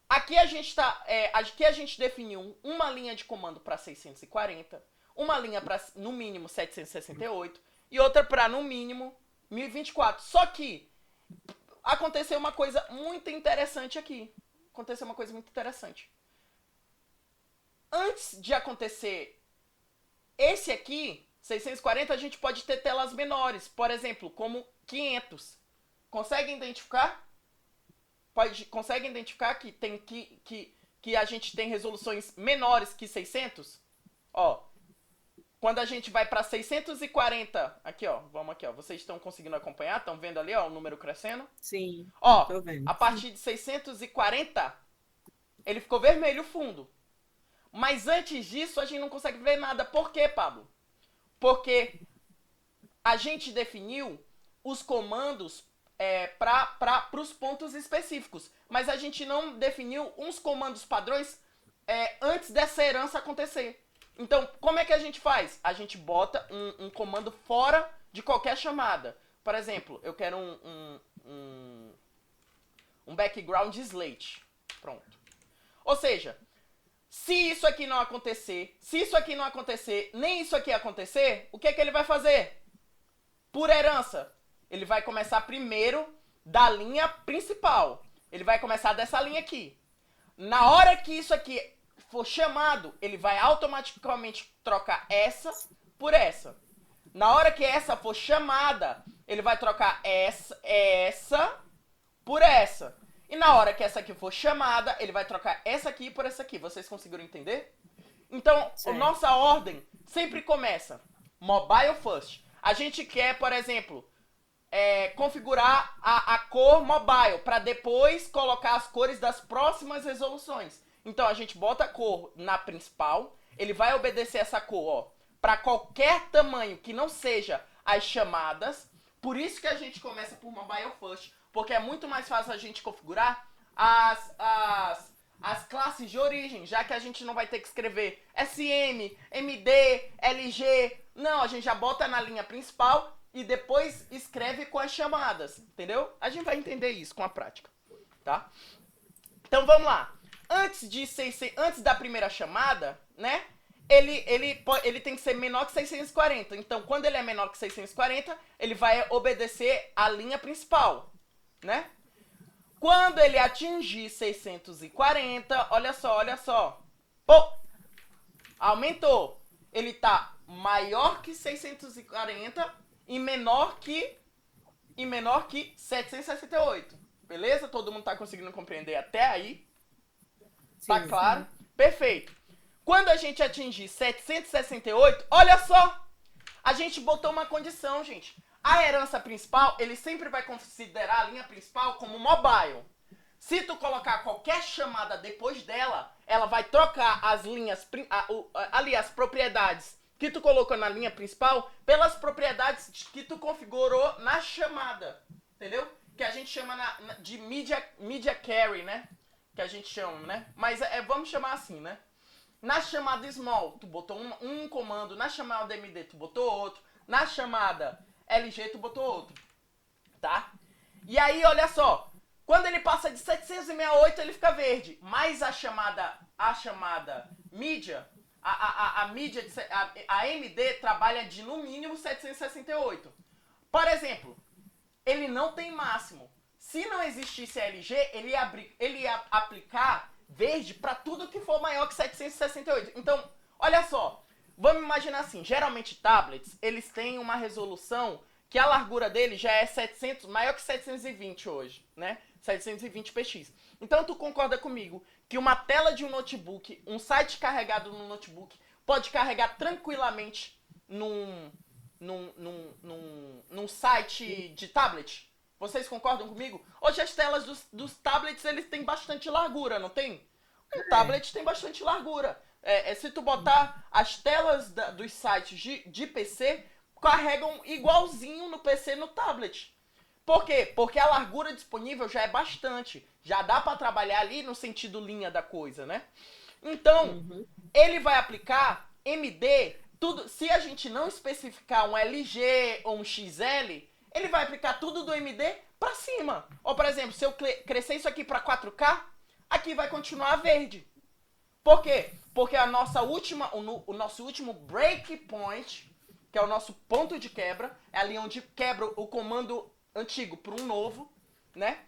Aqui a gente definiu uma linha de comando para 640, uma linha para no mínimo 768 e outra para no mínimo 1024. Só que aconteceu uma coisa muito interessante aqui. Antes de acontecer esse aqui, 640, a gente pode ter telas menores. Por exemplo, como 500. Conseguem identificar? Conseguem identificar que que a gente tem resoluções menores que 600? Ó, quando a gente vai para 640, aqui ó, vamos aqui ó, vocês estão conseguindo acompanhar? Estão vendo ali ó, o número crescendo? Sim, Ó, tô vendo. a partir de 640, ele ficou vermelho o fundo. Mas antes disso, a gente não consegue ver nada. Por quê, Pablo? Porque a gente definiu os comandos para os pontos específicos. Mas a gente não definiu uns comandos padrões antes dessa herança acontecer. Então, como é que a gente faz? A gente bota um comando fora de qualquer chamada. Por exemplo, eu quero um background slate. Pronto. Ou seja, se isso aqui não acontecer, nem isso aqui acontecer, o que ele vai fazer? Por herança, ele vai começar primeiro da linha principal. Ele vai começar dessa linha aqui. Na hora que isso aqui for chamado, ele vai automaticamente trocar essa por essa. Na hora que essa for chamada, ele vai trocar essa por essa. E na hora que essa aqui for chamada, ele vai trocar essa aqui por essa aqui. Vocês conseguiram entender? Então, a nossa ordem sempre começa mobile first. A gente quer, por exemplo, configurar a cor mobile para depois colocar as cores das próximas resoluções. Então, a gente bota a cor na principal, ele vai obedecer essa cor para qualquer tamanho que não seja as chamadas. Por isso que a gente começa por mobile first. Porque é muito mais fácil a gente configurar as classes de origem, já que a gente não vai ter que escrever SM, MD, LG. Não, a gente já bota na linha principal e depois escreve com as chamadas, entendeu? A gente vai entender isso com a prática, tá? Então vamos lá. antes da primeira chamada, né? Ele tem que ser menor que 640. Então, quando ele é menor que 640, ele vai obedecer a linha principal, né? Quando ele atingir 640, olha só. Pô, aumentou. Ele tá maior que 640 e menor que 768. Beleza? Todo mundo tá conseguindo compreender até aí? Tá Sim, claro? Perfeito. Quando a gente atingir 768, olha só! A gente botou uma condição, gente. A herança principal, ele sempre vai considerar a linha principal como mobile. Se tu colocar qualquer chamada depois dela, ela vai trocar as linhas, as propriedades que tu colocou na linha principal pelas propriedades que tu configurou na chamada. Entendeu? Que a gente chama de media carry, né? Que a gente chama, né? Mas vamos chamar assim, né? Na chamada small, tu botou um comando. Na chamada MD, tu botou outro. Na chamada LG, tu botou outro. Tá? E aí, olha só. Quando ele passa de 768, ele fica verde. Mas a chamada mídia, a MD trabalha de no mínimo 768. Por exemplo, ele não tem máximo. Se não existisse LG, ele ia aplicar verde para tudo que for maior que 768. Então, olha só. Vamos imaginar assim. Geralmente tablets, eles têm uma resolução que a largura dele já é maior que 720 hoje, né? 720px. Então tu concorda comigo que uma tela de um notebook, um site carregado no notebook, pode carregar tranquilamente num site de tablet? Vocês concordam comigo? Hoje as telas dos tablets, eles têm bastante largura, não tem? O tablet tem bastante largura. Se tu botar as telas dos sites de PC, carregam igualzinho no PC e no tablet. Por quê? Porque a largura disponível já é bastante. Já dá para trabalhar ali no sentido linha da coisa, né? Então, ele vai aplicar MD, tudo. Se a gente não especificar um LG ou um XL, ele vai aplicar tudo do MD para cima. Ou, por exemplo, se eu crescer isso aqui para 4K, aqui vai continuar verde. Por quê? Porque o nosso último breakpoint, que é o nosso ponto de quebra, é ali onde quebra o comando antigo para um novo, né?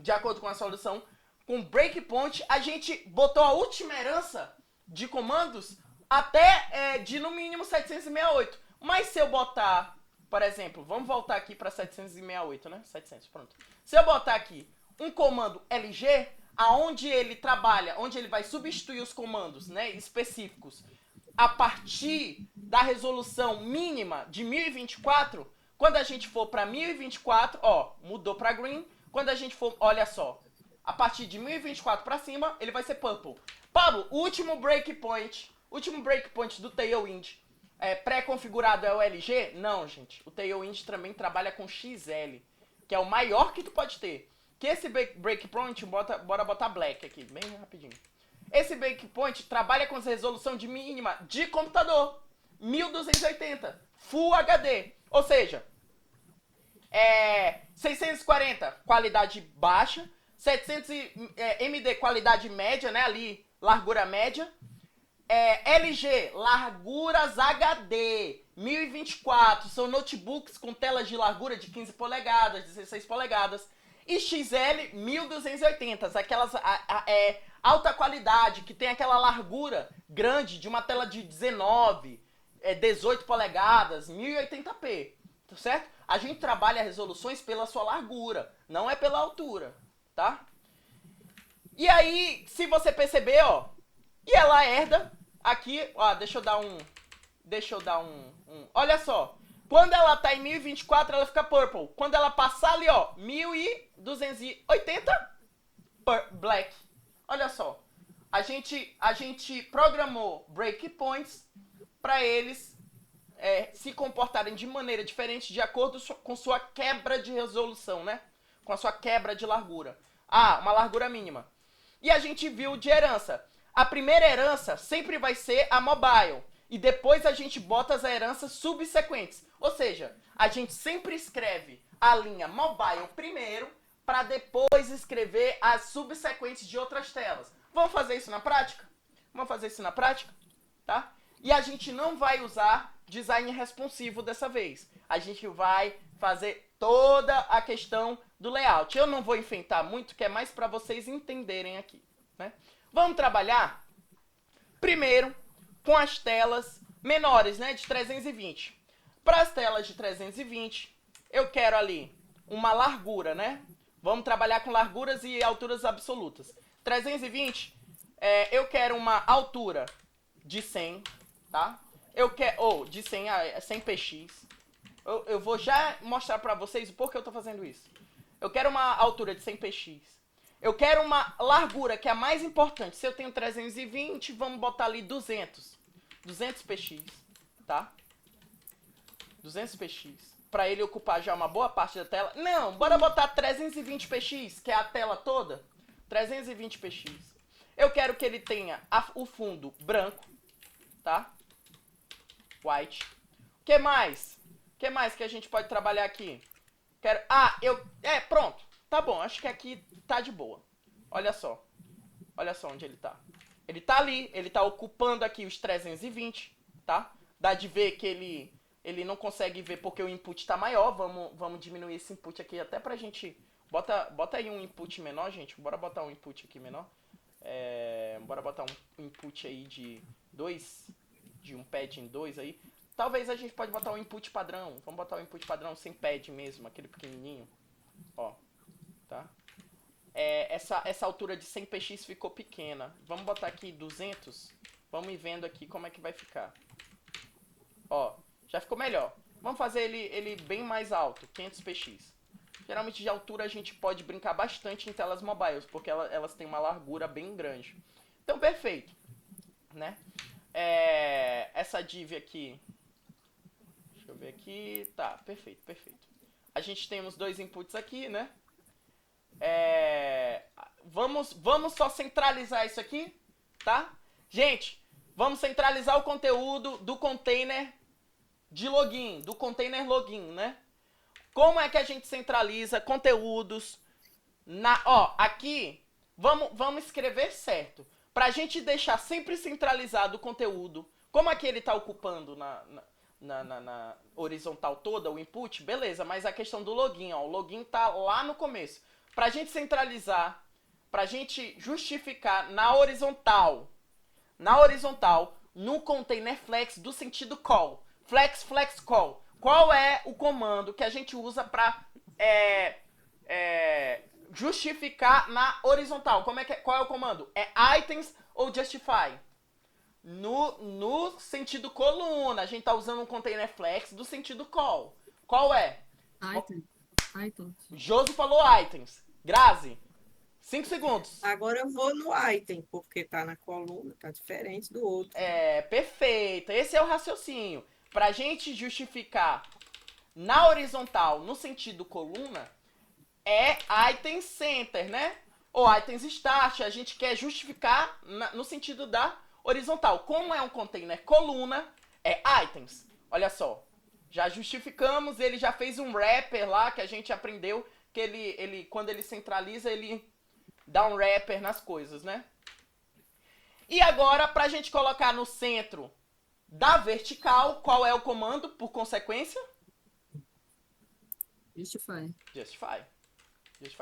De acordo com a solução. Com breakpoint, a gente botou a última herança de comandos até de no mínimo 768. Mas se eu botar, por exemplo, vamos voltar aqui para 768, né? 700, pronto. Se eu botar aqui um comando LG, aonde ele trabalha, onde ele vai substituir os comandos, né, específicos, a partir da resolução mínima de 1024, quando a gente for para 1024, ó, mudou para green. Quando a gente for, olha só, a partir de 1024 para cima, ele vai ser purple. Pablo, o último breakpoint do Tailwind pré-configurado é o LG? Não, gente. O Tailwind também trabalha com XL, que é o maior que tu pode ter. Que esse breakpoint, bora botar black aqui, bem rapidinho. Esse breakpoint trabalha com resolução de mínima de computador. 1280, Full HD. Ou seja, 640, qualidade baixa. 700 MD, qualidade média, né? Ali, largura média. LG, larguras HD. 1024, são notebooks com telas de largura de 15 polegadas, 16 polegadas. E XL 1280, aquelas alta qualidade, que tem aquela largura grande de uma tela de 19, 18 polegadas, 1080p, tá certo? A gente trabalha resoluções pela sua largura, não é pela altura, tá? E aí, se você perceber, ó, e ela herda aqui, ó, deixa eu dar um, olha só. Quando ela tá em 1024, ela fica purple. Quando ela passar ali, ó, 1280, black. Olha só. A gente programou breakpoints para eles se comportarem de maneira diferente de acordo com sua quebra de resolução, né? Com a sua quebra de largura. Uma largura mínima. E a gente viu de herança. A primeira herança sempre vai ser a mobile. E depois a gente bota as heranças subsequentes. Ou seja, a gente sempre escreve a linha mobile primeiro para depois escrever as subsequentes de outras telas. Vamos fazer isso na prática? Vamos fazer isso na prática? Tá? E a gente não vai usar design responsivo dessa vez. A gente vai fazer toda a questão do layout. Eu não vou enfeitar muito, que é mais para vocês entenderem aqui, né? Vamos trabalhar primeiro com as telas menores, né, de 320. Para as telas de 320, eu quero ali uma largura, né? Vamos trabalhar com larguras e alturas absolutas. 320, eu quero uma altura de 100, tá? Eu quero, de 100 a 100 px. Eu vou já mostrar para vocês o porquê eu tô fazendo isso. Eu quero uma altura de 100 px. Eu quero uma largura, que é a mais importante. Se eu tenho 320, vamos botar ali 200. 200 px, tá? 200 px. Pra ele ocupar já uma boa parte da tela. Não, bora botar 320 px, que é a tela toda. 320 px. Eu quero que ele tenha o fundo branco, tá? White. O que mais? O que mais que a gente pode trabalhar aqui? Quero... pronto. Tá bom, acho que aqui tá de boa. Olha só. Olha só onde ele tá. Ele tá ali, ele tá ocupando aqui os 320, tá? Dá de ver que ele não consegue ver porque o input tá maior. Vamos diminuir esse input aqui até pra gente... Bota aí um input menor, gente. Bora botar um input aqui menor. Bora botar um input aí de 2, de um pad em 2 aí. Talvez a gente pode botar um input padrão. Vamos botar um input padrão sem pad mesmo, aquele pequenininho. Ó, tá? Essa altura de 100 px ficou pequena. Vamos botar aqui 200. Vamos ir vendo aqui como é que vai ficar. Ó, já ficou melhor. Vamos fazer ele bem mais alto, 500 px. Geralmente de altura a gente pode brincar bastante em telas mobiles, porque elas têm uma largura bem grande. Então, perfeito, né? Essa div aqui, deixa eu ver aqui, tá, perfeito. A gente tem os dois inputs aqui, né? Vamos só centralizar isso aqui, tá? Gente, vamos centralizar o conteúdo do container de login, do container login, né? Como é que a gente centraliza conteúdos aqui, vamos escrever certo. Pra gente deixar sempre centralizado o conteúdo, como aqui ele tá ocupando na horizontal toda, o input, beleza, mas a questão do login, ó, o login tá lá no começo. Pra gente centralizar, pra gente justificar na horizontal, no container flex do sentido call. Flex call. Qual é o comando que a gente usa para justificar na horizontal? Qual é o comando? É items ou justify? No sentido coluna, a gente tá usando um container flex do sentido call. Qual é? Items. Josi falou items. Grazi, 5 segundos. Agora eu vou no item, porque tá na coluna, tá diferente do outro. Perfeito. Esse é o raciocínio. Pra gente justificar na horizontal, no sentido coluna, é item center, né? Ou items start. A gente quer justificar no sentido da horizontal. Como é um container coluna, é items. Olha só. Já justificamos, ele já fez um wrapper lá que a gente aprendeu que ele quando ele centraliza, ele dá um wrapper nas coisas, né? E agora, pra gente colocar no centro da vertical, qual é o comando por consequência? Justify. Justify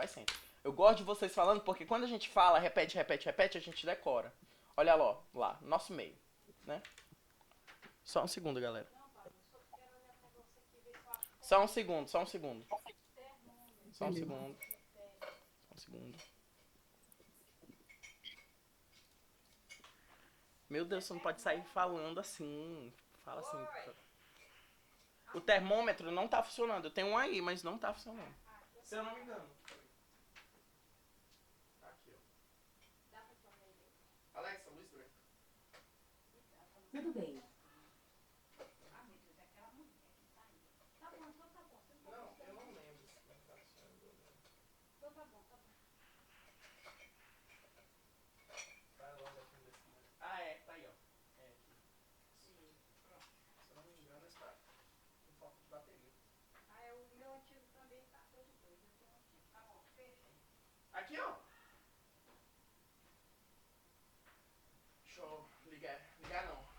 sempre. Eu gosto de vocês falando porque quando a gente fala, repete, a gente decora. Olha lá, nosso meio, né? Só um segundo, galera. Só um segundo. Meu Deus, você não pode sair falando assim. Fala assim. O termômetro não tá funcionando. Eu tenho um aí, mas não tá funcionando. Se eu não me engano. Aqui, ó. Alexa, luz branca. Tudo bem. Não, eu não lembro se não tá funcionando. Então tá bom. Vai logo aqui desse lado. Tá aí, ó. Aqui. Pronto. Se eu não me engano, está com falta de bateria. O meu antigo também tá todo doido. Eu tenho um antigo. Tá bom, fechou. Aqui, ó. Deixa eu ligar. Ligar não.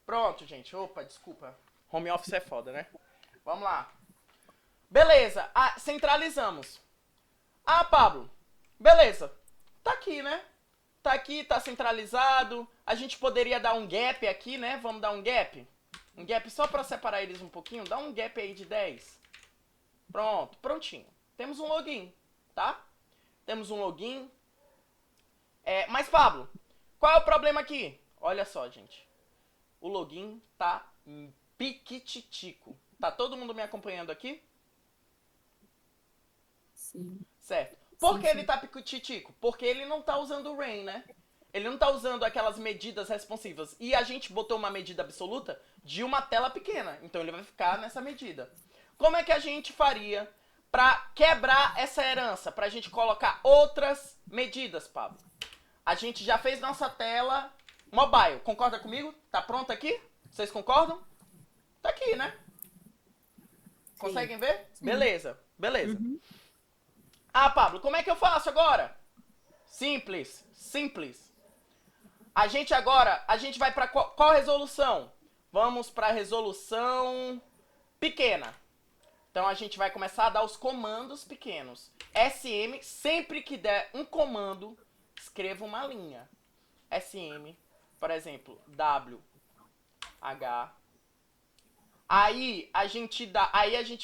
Pronto, gente. Opa, desculpa. Home office é foda, né? Vamos lá. Beleza. Ah, centralizamos. Ah, Pablo. Beleza. Tá aqui, né? Tá aqui, tá centralizado. A gente poderia dar um gap aqui, né? Vamos dar um gap. Um gap só pra separar eles um pouquinho. Dá um gap aí de 10. Pronto, prontinho. Temos um login, tá? Temos um login. Mas, Pablo, qual é o problema aqui? Olha só, gente. O login tá piquititico. Tá todo mundo me acompanhando aqui? Sim. Certo. Por que Sim, ele sim. tá piquititico? Porque ele não tá usando o rain, né? Ele não tá usando aquelas medidas responsivas. E a gente botou uma medida absoluta de uma tela pequena. Então ele vai ficar nessa medida. Como é que a gente faria pra quebrar essa herança? Pra gente colocar outras medidas, Pablo? A gente já fez nossa tela mobile. Concorda comigo? Tá pronto aqui? Vocês concordam? Tá aqui, né? Conseguem ver? Beleza, beleza. Uhum. Ah, Pablo, como é que eu faço agora? Simples, simples. A gente vai para qual resolução? Vamos para resolução pequena. Então a gente vai começar a dar os comandos pequenos. SM, sempre que der um comando, escreva uma linha. SM, por exemplo, W, H. Aí a gente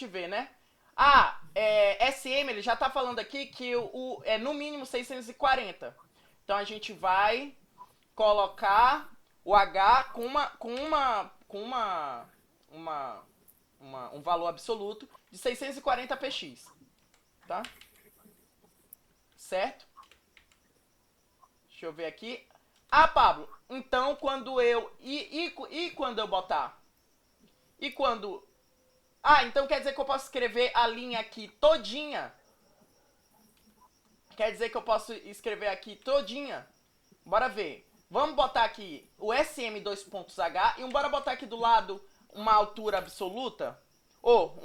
vê, né? SM, ele já tá falando aqui que é no mínimo 640. Então a gente vai colocar o H com um valor absoluto de 640 px, tá? Certo? Deixa eu ver aqui. Ah, Pablo, então quando eu quando eu botar? E quando então quer dizer que eu posso escrever a linha aqui todinha? Quer dizer que eu posso escrever aqui todinha? Bora ver. Vamos botar aqui o SM 2.H e bora botar aqui do lado uma altura absoluta, ou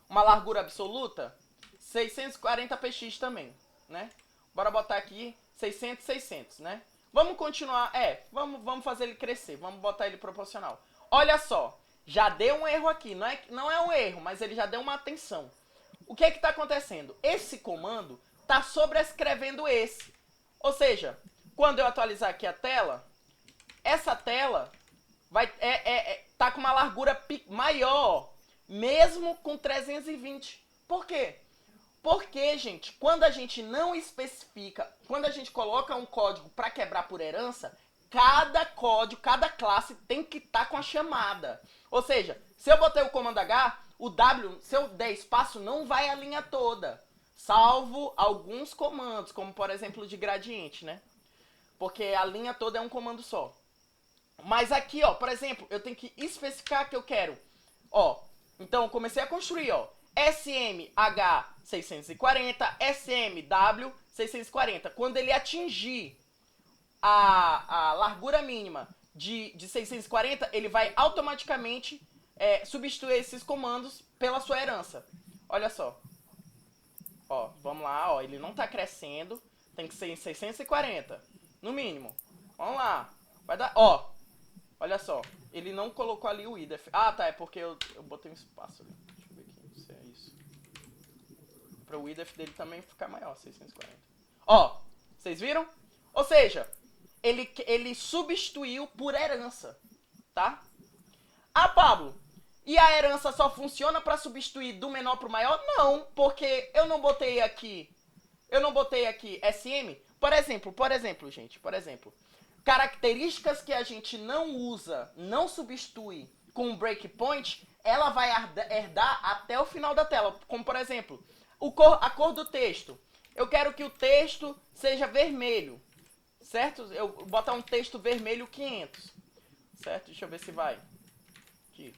uma largura absoluta, 640 px também, né? Bora botar aqui 600, 600, né? Vamos continuar, vamos fazer ele crescer, vamos botar ele proporcional. Olha só, já deu um erro aqui, não é um erro, mas ele já deu uma atenção. O que é que está acontecendo? Esse comando está sobrescrevendo esse. Ou seja, quando eu atualizar aqui a tela, essa tela vai tá com uma largura maior, mesmo com 320. Por quê? Porque, gente, quando a gente não especifica, quando a gente coloca um código para quebrar por herança, cada código, cada classe tem que estar com a chamada. Ou seja, se eu botei o comando H, o W, se eu der espaço, não vai a linha toda. Salvo alguns comandos, como por exemplo de gradiente, né? Porque a linha toda é um comando só. Mas aqui, ó, por exemplo, eu tenho que especificar que eu quero. Ó, então eu comecei a construir, ó. SMH 640, SMW 640. Quando ele atingir a largura mínima de 640, ele vai automaticamente substituir esses comandos pela sua herança. Olha só. Ó, vamos lá, ó, ele não tá crescendo, tem que ser em 640, no mínimo. Vamos lá, vai dar, ó, olha só, ele não colocou ali o idef. Ah, tá, é porque eu botei um espaço ali. Deixa eu ver aqui, se é isso. Para o idef dele também ficar maior, 640. Ó, vocês viram? Ou seja, ele substituiu por herança, tá? Ah, Pablo, e a herança só funciona para substituir do menor para o maior? Não, porque eu não botei aqui SM. Por exemplo, gente, características que a gente não usa, não substitui com um breakpoint, ela vai herdar até o final da tela. Como, por exemplo, a cor do texto. Eu quero que o texto seja vermelho, certo? Eu vou botar um texto vermelho 500, certo? Deixa eu ver se vai. Aqui.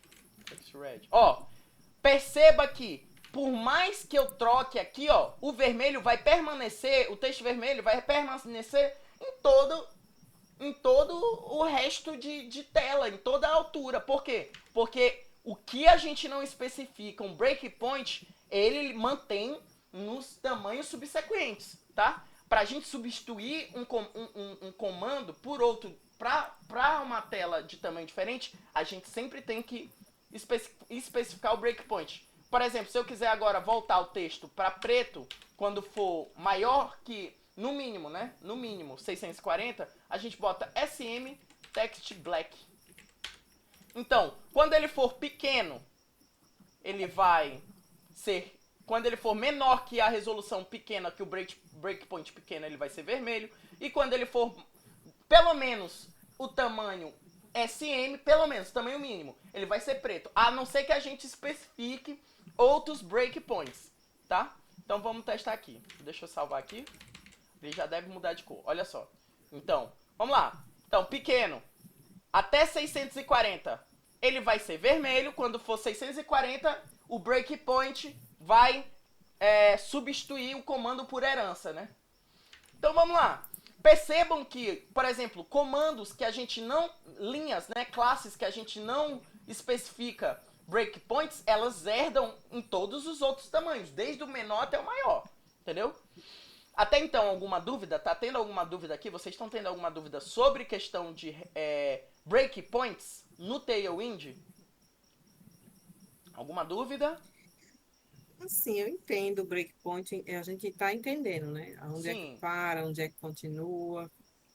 Red. Ó, perceba que por mais que eu troque aqui, ó, o vermelho vai permanecer, o texto vermelho vai permanecer em em todo o resto de tela, em toda a altura. Por quê? Porque o que a gente não especifica, um breakpoint, ele mantém nos tamanhos subsequentes, tá? Pra gente substituir um comando por outro pra uma tela de tamanho diferente, a gente sempre tem que especificar o breakpoint. Por exemplo, se eu quiser agora voltar o texto para preto, quando for maior que, no mínimo, né? No mínimo 640, a gente bota SM Text Black. Então, quando ele for pequeno, ele vai ser... Quando ele for menor que a resolução pequena, que o breakpoint pequeno, ele vai ser vermelho. E quando ele for pelo menos o tamanho SM, pelo menos, tamanho mínimo, ele vai ser preto. A não ser que a gente especifique outros breakpoints, tá? Então vamos testar aqui. Deixa eu salvar aqui. Ele já deve mudar de cor, olha só. Então, vamos lá. Então, pequeno, até 640, ele vai ser vermelho. Quando for 640, o breakpoint vai substituir o comando por herança, né? Então vamos lá. Percebam que, por exemplo, comandos que a gente não... linhas, né? Classes que a gente não especifica breakpoints, elas herdam em todos os outros tamanhos, desde o menor até o maior, entendeu? Até então, alguma dúvida? Tá tendo alguma dúvida aqui? Vocês estão tendo alguma dúvida sobre questão de breakpoints no Tailwind? Alguma dúvida? Assim, eu entendo o breakpoint, a gente está entendendo, né? Onde é Sim. que para, onde é que continua.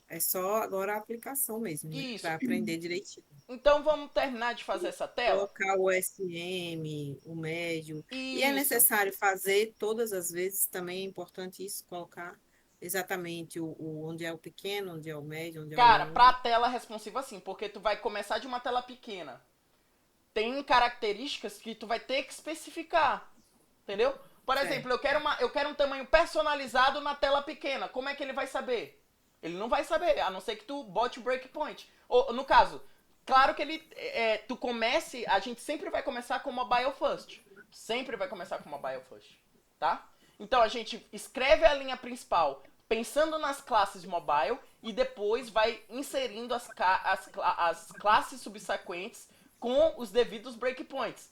É só agora a aplicação mesmo, né? Isso. Para aprender direitinho. Então vamos terminar de fazer essa tela? Colocar o SM, o médio. E é Isso. necessário fazer todas as vezes, também é importante isso, colocar exatamente onde é o pequeno, onde é o médio, onde é o Cara, longo. pra tela responsiva assim, porque tu vai começar de uma tela pequena. Tem características que tu vai ter que especificar, entendeu? Por Certo. exemplo, eu quero um tamanho personalizado na tela pequena. Como é que ele vai saber? Ele não vai saber, a não ser que tu bote o breakpoint. Ou, no caso, claro que tu comece, a gente sempre vai começar com mobile first. Sempre vai começar com mobile first, tá? Então a gente escreve a linha principal pensando nas classes mobile e depois vai inserindo as classes subsequentes com os devidos breakpoints.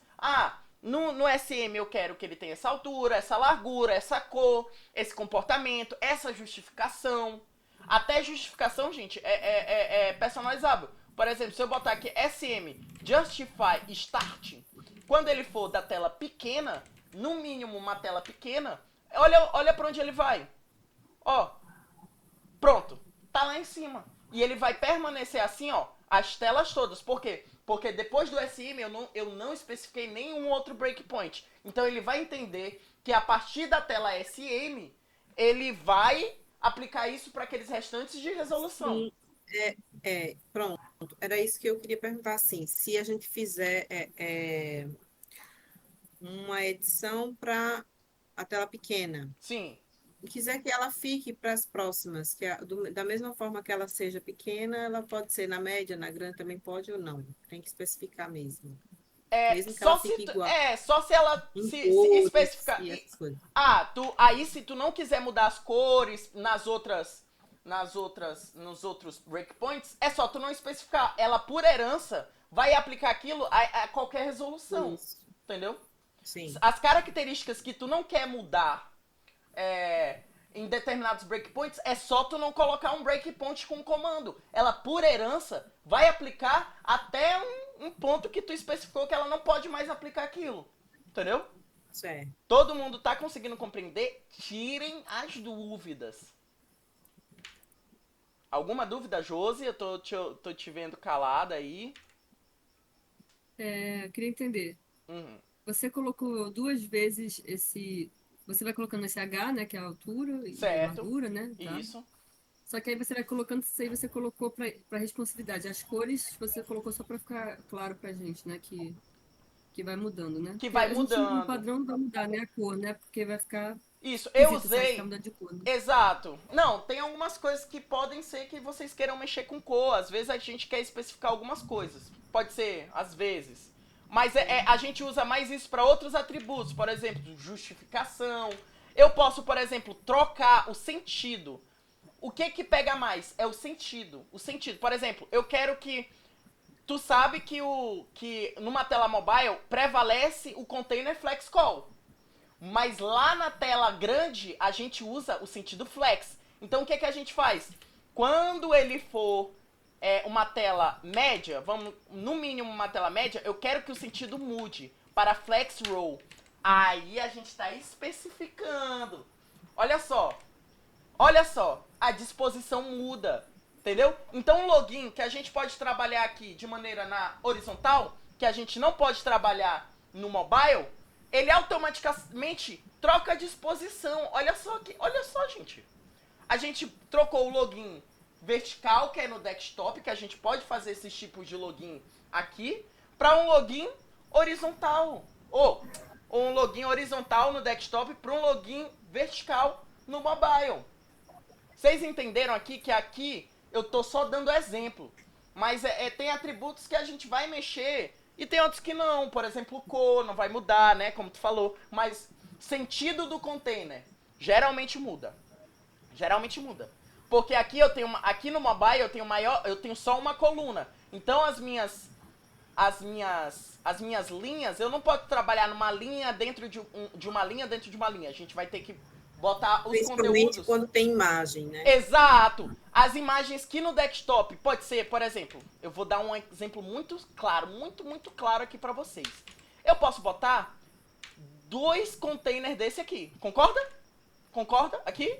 No SM eu quero que ele tenha essa altura, essa largura, essa cor, esse comportamento, essa justificação. Até justificação, gente, é personalizável. Por exemplo, se eu botar aqui SM Justify Start, quando ele for da tela pequena, no mínimo uma tela pequena, olha pra onde ele vai. Ó, pronto, tá lá em cima. E ele vai permanecer assim, ó, as telas todas. Por quê? Porque depois do SM eu não especifiquei nenhum outro breakpoint. Então ele vai entender que a partir da tela SM, ele vai aplicar isso para aqueles restantes de resolução. Sim, pronto. Era isso que eu queria perguntar, assim, se a gente fizer uma edição para a tela pequena, Sim. e quiser que ela fique para as próximas, da mesma forma que ela seja pequena, ela pode ser na média, na grande também pode ou não. Tem que especificar mesmo. Mesmo que ela fique igual. Só se ela Em se cores especificar. e essas coisas. Aí se tu não quiser mudar as cores nos outros breakpoints, é só tu não especificar. Ela, por herança, vai aplicar aquilo a qualquer resolução. Isso. Entendeu? Sim. As características que tu não quer mudar em determinados breakpoints, é só tu não colocar um breakpoint com comando. Ela, por herança, vai aplicar até um ponto que tu especificou que ela não pode mais aplicar aquilo. Entendeu? Certo. Todo mundo tá conseguindo compreender? Tirem as dúvidas. Alguma dúvida, Josi? Eu tô te vendo calada aí. Queria entender. Uhum. Você colocou 2 vezes esse... Você vai colocando esse H, né? Que é a altura e a Certo. largura, né? Tá? Isso. Só que aí você vai colocando, isso aí você colocou para responsividade. As cores você colocou só para ficar claro pra gente, né? Que vai mudando, né? Que Porque vai a gente, mudando. no padrão não vai mudar, né? A cor, né? Porque vai ficar Isso, eu esquisito se vai usei. ficar mudando de cor, né? Exato. Não, tem algumas coisas que podem ser que vocês queiram mexer com cor. Às vezes a gente quer especificar algumas coisas. Pode ser, às vezes. Mas a gente usa mais isso para outros atributos. Por exemplo, justificação. Eu posso, por exemplo, trocar o sentido. O que pega mais? É o sentido. O sentido. Por exemplo, eu quero que... Tu sabe que numa tela mobile prevalece o container flex call. Mas lá na tela grande, a gente usa o sentido flex. Então, o que a gente faz? Quando ele for uma tela média, no mínimo uma tela média, eu quero que o sentido mude para flex roll. Aí a gente está especificando. Olha só, a disposição muda, entendeu? Então, um login que a gente pode trabalhar aqui de maneira na horizontal, que a gente não pode trabalhar no mobile, ele automaticamente troca a disposição. Olha só, gente. A gente trocou o login vertical, que é no desktop, que a gente pode fazer esses tipos de login aqui, para um login horizontal. Ou um login horizontal no desktop para um login vertical no mobile. Vocês entenderam aqui que aqui eu tô só dando exemplo. Mas tem atributos que a gente vai mexer e tem outros que não. Por exemplo, o core não vai mudar, né? Como tu falou. Mas sentido do container geralmente muda. Geralmente muda. Porque aqui aqui no mobile eu tenho só uma coluna. Então as minhas linhas, eu não posso trabalhar numa linha dentro de uma linha dentro de uma linha. A gente vai ter que botar os Principalmente conteúdos. quando tem imagem, né? Exato! As imagens que no desktop pode ser, por exemplo, eu vou dar um exemplo muito claro, muito claro aqui pra vocês. Eu posso botar 2 containers desse aqui. Concorda? Concorda? Aqui?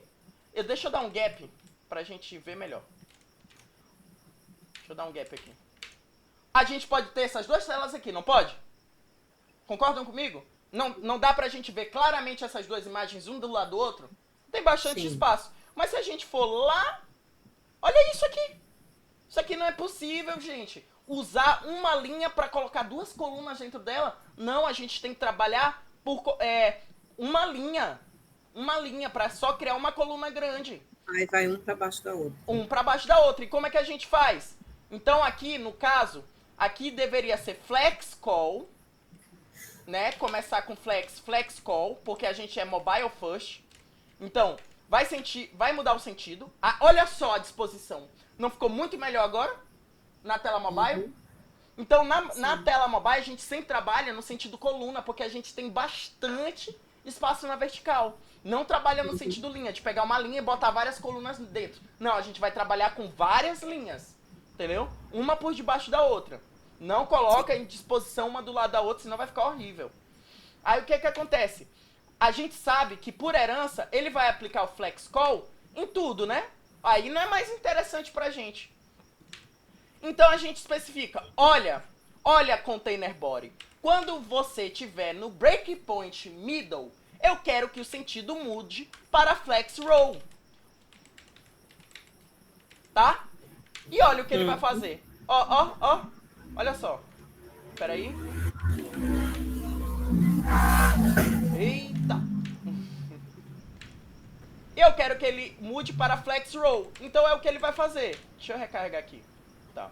Deixa eu dar um gap pra gente ver melhor. Deixa eu dar um gap aqui. A gente pode ter essas 2 telas aqui, não pode? Concordam comigo? Não dá pra gente ver claramente essas 2 imagens, um do lado do outro? Tem bastante espaço. Mas se a gente for lá... Olha isso aqui. Isso aqui não é possível, gente. Usar uma linha pra colocar 2 colunas dentro dela. Não, a gente tem que trabalhar por uma linha. Uma linha pra só criar uma coluna grande. Aí vai um para baixo da outra. Um pra baixo da outra. E como é que a gente faz? Então aqui, no caso, aqui deveria ser flex call, né? Começar com flex call, porque a gente é mobile first. Então, vai mudar o sentido. Olha só a disposição. Não ficou muito melhor agora? Na tela mobile? Uhum. Então, na tela mobile, a gente sempre trabalha no sentido coluna, porque a gente tem bastante espaço na vertical. Não trabalha no sentido linha, de pegar uma linha e botar várias colunas dentro. Não, a gente vai trabalhar com várias linhas. Entendeu? Uma por debaixo da outra. Não coloca em disposição uma do lado da outra, senão vai ficar horrível. Aí o que acontece? A gente sabe que por herança ele vai aplicar o flex call em tudo, né? Aí não é mais interessante pra gente. Então a gente especifica, olha container body, quando você tiver no breakpoint middle, eu quero que o sentido mude para flex roll. Tá? E olha o que ele vai fazer. Ó. Olha só. Espera aí. Eita. Eu quero que ele mude para flex roll. Então é o que ele vai fazer. Deixa eu recarregar aqui. Tá.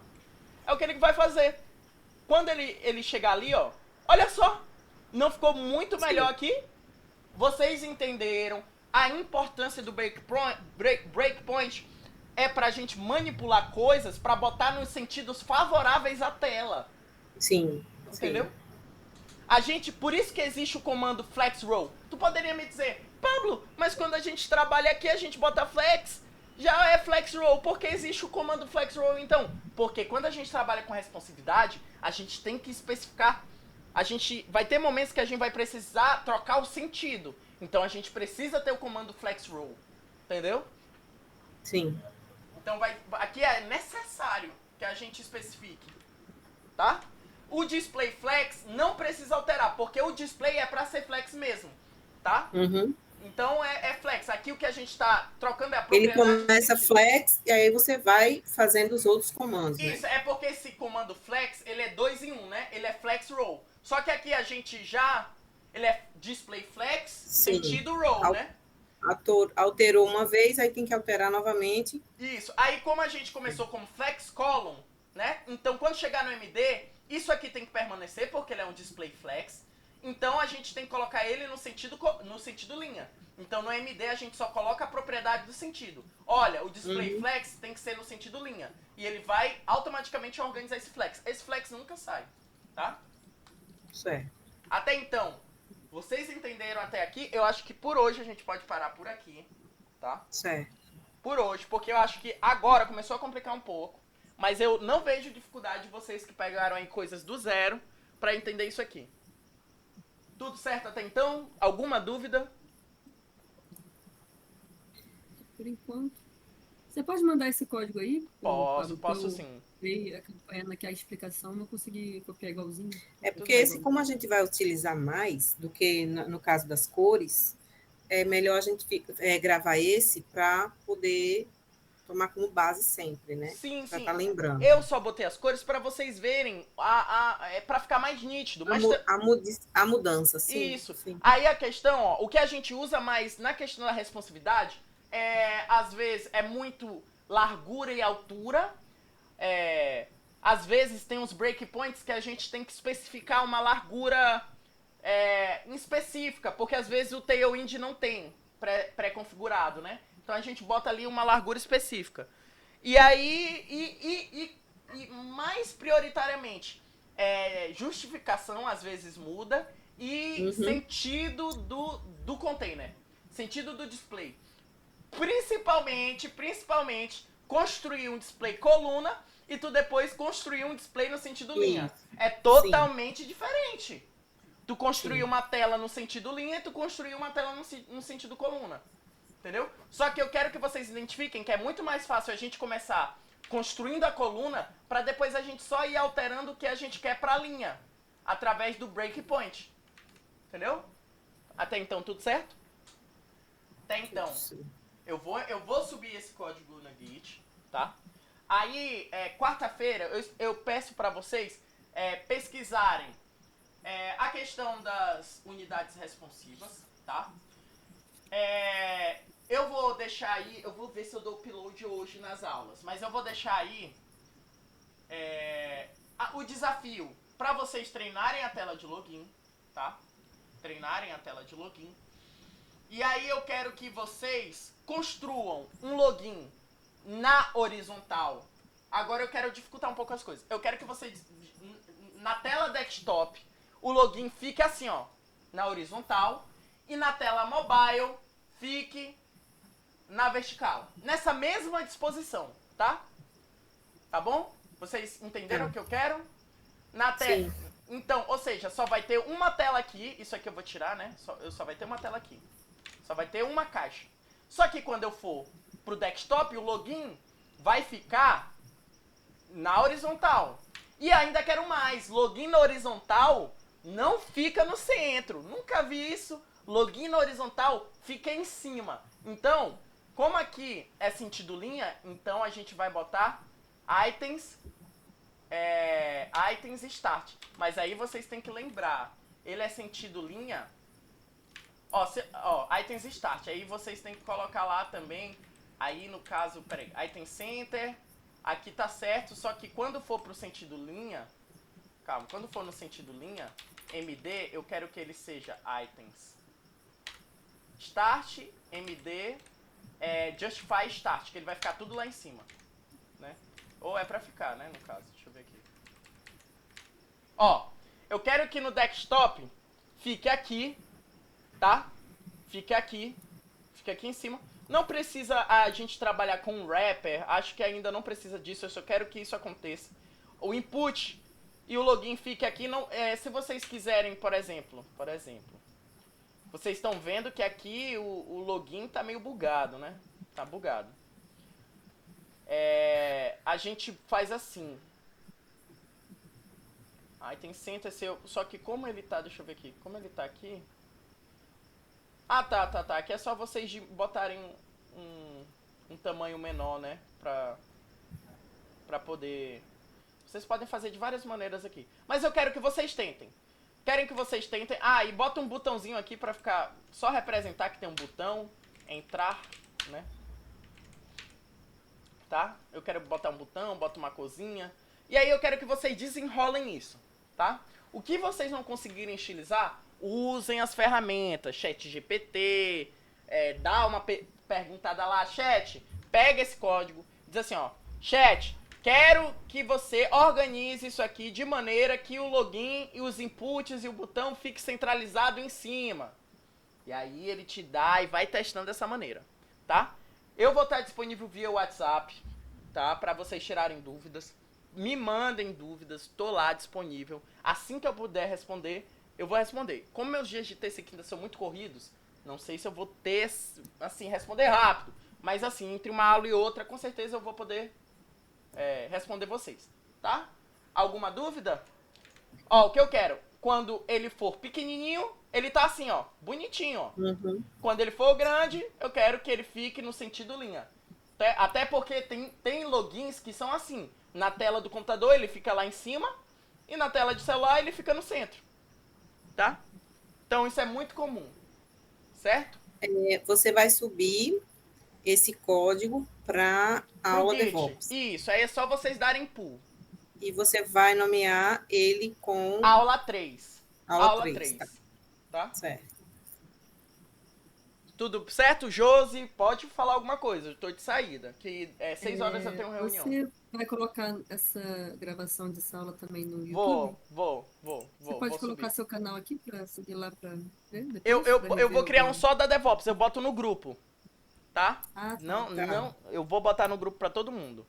É o que ele vai fazer. Quando ele chegar ali, ó. Olha só. Não ficou muito melhor aqui? Vocês entenderam a importância do breakpoint é pra gente manipular coisas pra botar nos sentidos favoráveis à tela. Sim. Entendeu? Sim. Por isso que existe o comando flex roll. Tu poderia me dizer, Pablo, mas quando a gente trabalha aqui, a gente bota flex, já é flex roll. Por que existe o comando flex roll, então? Porque quando a gente trabalha com responsividade, a gente tem que especificar. A gente vai ter momentos que a gente vai precisar trocar o sentido. Então a gente precisa ter o comando flex roll. Entendeu? Sim. Então aqui é necessário que a gente especifique, tá? O display flex não precisa alterar, porque o display é para ser flex mesmo, tá? Uhum. Então é flex. Aqui o que a gente está trocando é a Ele propriedade. começa flex e aí você vai fazendo os outros comandos, Isso, né? é porque esse comando flex, ele é 2 em 1, né? Ele é flex roll. Só que aqui a gente ele é display flex, Sim. sentido roll, né? Alterou uma vez, aí tem que alterar novamente. Isso. Aí como a gente começou como flex column, né? Então quando chegar no MD, isso aqui tem que permanecer porque ele é um display flex. Então a gente tem que colocar ele no sentido linha. Então no MD a gente só coloca a propriedade do sentido. Olha, o display flex tem que ser no sentido linha. E ele vai automaticamente organizar esse flex. Esse flex nunca sai, tá? Certo. Até então, vocês entenderam até aqui? Eu acho que por hoje a gente pode parar por aqui, tá? Certo. Por hoje, porque eu acho que agora começou a complicar um pouco. Mas eu não vejo dificuldade de vocês que pegaram aí coisas do zero pra entender isso aqui. Tudo certo até então? Alguma dúvida? Por enquanto. Você pode mandar esse código aí? Posso sim. Ver acompanhando aqui a explicação, não consegui copiar igualzinho. É porque esse, como a gente vai utilizar mais do que no caso das cores, é melhor a gente gravar esse para poder tomar como base sempre, né? Sim, pra sim. Tá lembrando. Eu só botei as cores para vocês verem, para ficar mais nítido. Mas a mudança, sim. Isso. Sim. Aí a questão, ó, o que a gente usa mais na questão da responsividade às vezes é muito largura e altura. Às vezes tem uns breakpoints que a gente tem que especificar uma largura específica, porque às vezes o Tailwind não tem pré-configurado, né? Então a gente bota ali uma largura específica. E aí, mais prioritariamente, justificação às vezes muda e sentido do container, sentido do display. Principalmente, construir um display coluna e tu depois construir um display no sentido linha. É totalmente diferente. Tu construir uma tela no sentido linha e tu construir uma tela no sentido coluna. Entendeu? Só que eu quero que vocês identifiquem que é muito mais fácil a gente começar construindo a coluna para depois a gente só ir alterando o que a gente quer para a linha através do breakpoint. Entendeu? Até então tudo certo? Até então. Eu vou subir esse código na Git, tá? Aí, quarta-feira, eu peço para vocês pesquisarem a questão das unidades responsivas, tá? Eu vou deixar aí, eu vou ver se eu dou upload hoje nas aulas, mas eu vou deixar aí o desafio para vocês treinarem a tela de login, tá? Treinarem a tela de login. E aí eu quero que vocês construam um login na horizontal. Agora eu quero dificultar um pouco as coisas. Eu quero que vocês, na tela desktop, o login fique assim, ó, na horizontal. E na tela mobile, fique na vertical. Nessa mesma disposição, tá? Tá bom? Vocês entenderam o que eu quero? Na tela. Então, ou seja, só vai ter uma tela aqui. Isso aqui eu vou tirar, né? Só vai ter uma tela aqui. Só vai ter uma caixa. Só que quando eu for pro desktop, o login vai ficar na horizontal. E ainda quero mais. Login na horizontal não fica no centro. Nunca vi isso. Login na horizontal fica em cima. Então, como aqui é sentido linha, então a gente vai botar items start. Mas aí vocês têm que lembrar. Ele é sentido linha. Items start. Aí vocês têm que colocar lá também. Aí no caso, peraí, item center. Aqui tá certo, só que quando for pro sentido linha. Calma, quando for no sentido linha, MD, eu quero que ele seja items start, MD, justify start, que ele vai ficar tudo lá em cima, né? Ou é pra ficar, né, no caso. Deixa eu ver aqui. Eu quero que no desktop fique aqui, tá? Fique aqui em cima. Não precisa a gente trabalhar com um wrapper, acho que ainda não precisa disso, eu só quero que isso aconteça. O input e o login fique aqui, não, se vocês quiserem, por exemplo, vocês estão vendo que aqui o login tá meio bugado, né? Tá bugado. A gente faz assim. Aí tem center, só que como ele tá, deixa eu ver aqui, como ele tá aqui... tá. Aqui é só vocês botarem um tamanho menor, né? Pra poder... Vocês podem fazer de várias maneiras aqui. Mas eu quero que vocês tentem. E bota um botãozinho aqui pra ficar... Só representar que tem um botão. Entrar, né? Tá? Eu quero botar um botão, boto uma cozinha. E aí eu quero que vocês desenrolem isso, tá? O que vocês não conseguirem estilizar, usem as ferramentas, ChatGPT, dá uma perguntada lá, chat, pega esse código, diz assim, ó, chat, quero que você organize isso aqui de maneira que o login e os inputs e o botão fique centralizado em cima. E aí ele te dá e vai testando dessa maneira, tá? Eu vou estar disponível via WhatsApp, tá? Para vocês tirarem dúvidas. Me mandem dúvidas, tô lá disponível. Assim que eu puder responder, eu vou responder. Como meus dias de terça e quinta são muito corridos, não sei se eu vou ter, assim, responder rápido. Mas assim, entre uma aula e outra, com certeza eu vou poder responder vocês, tá? Alguma dúvida? Ó, o que eu quero, quando ele for pequenininho, ele tá assim, ó, bonitinho, ó. Uhum. Quando ele for grande, eu quero que ele fique no sentido linha. Até porque tem logins que são assim. Na tela do computador ele fica lá em cima e na tela de celular ele fica no centro, tá? Então isso é muito comum, certo? Você vai subir esse código para a aula Git. DevOps. Isso, aí é só vocês darem pull. E você vai nomear ele com Aula 3. aula 3. Tá? Certo. Tudo certo, Josi? Pode falar alguma coisa, eu tô de saída. Que 6 horas eu tenho reunião. Você vai colocar essa gravação dessa aula também no YouTube? Vou. Você pode colocar subir. seu canal aqui para seguir lá para ver depois? Eu vou criar um só da DevOps, eu boto no grupo. Tá? Ah, tá. Não, eu vou botar no grupo pra todo mundo.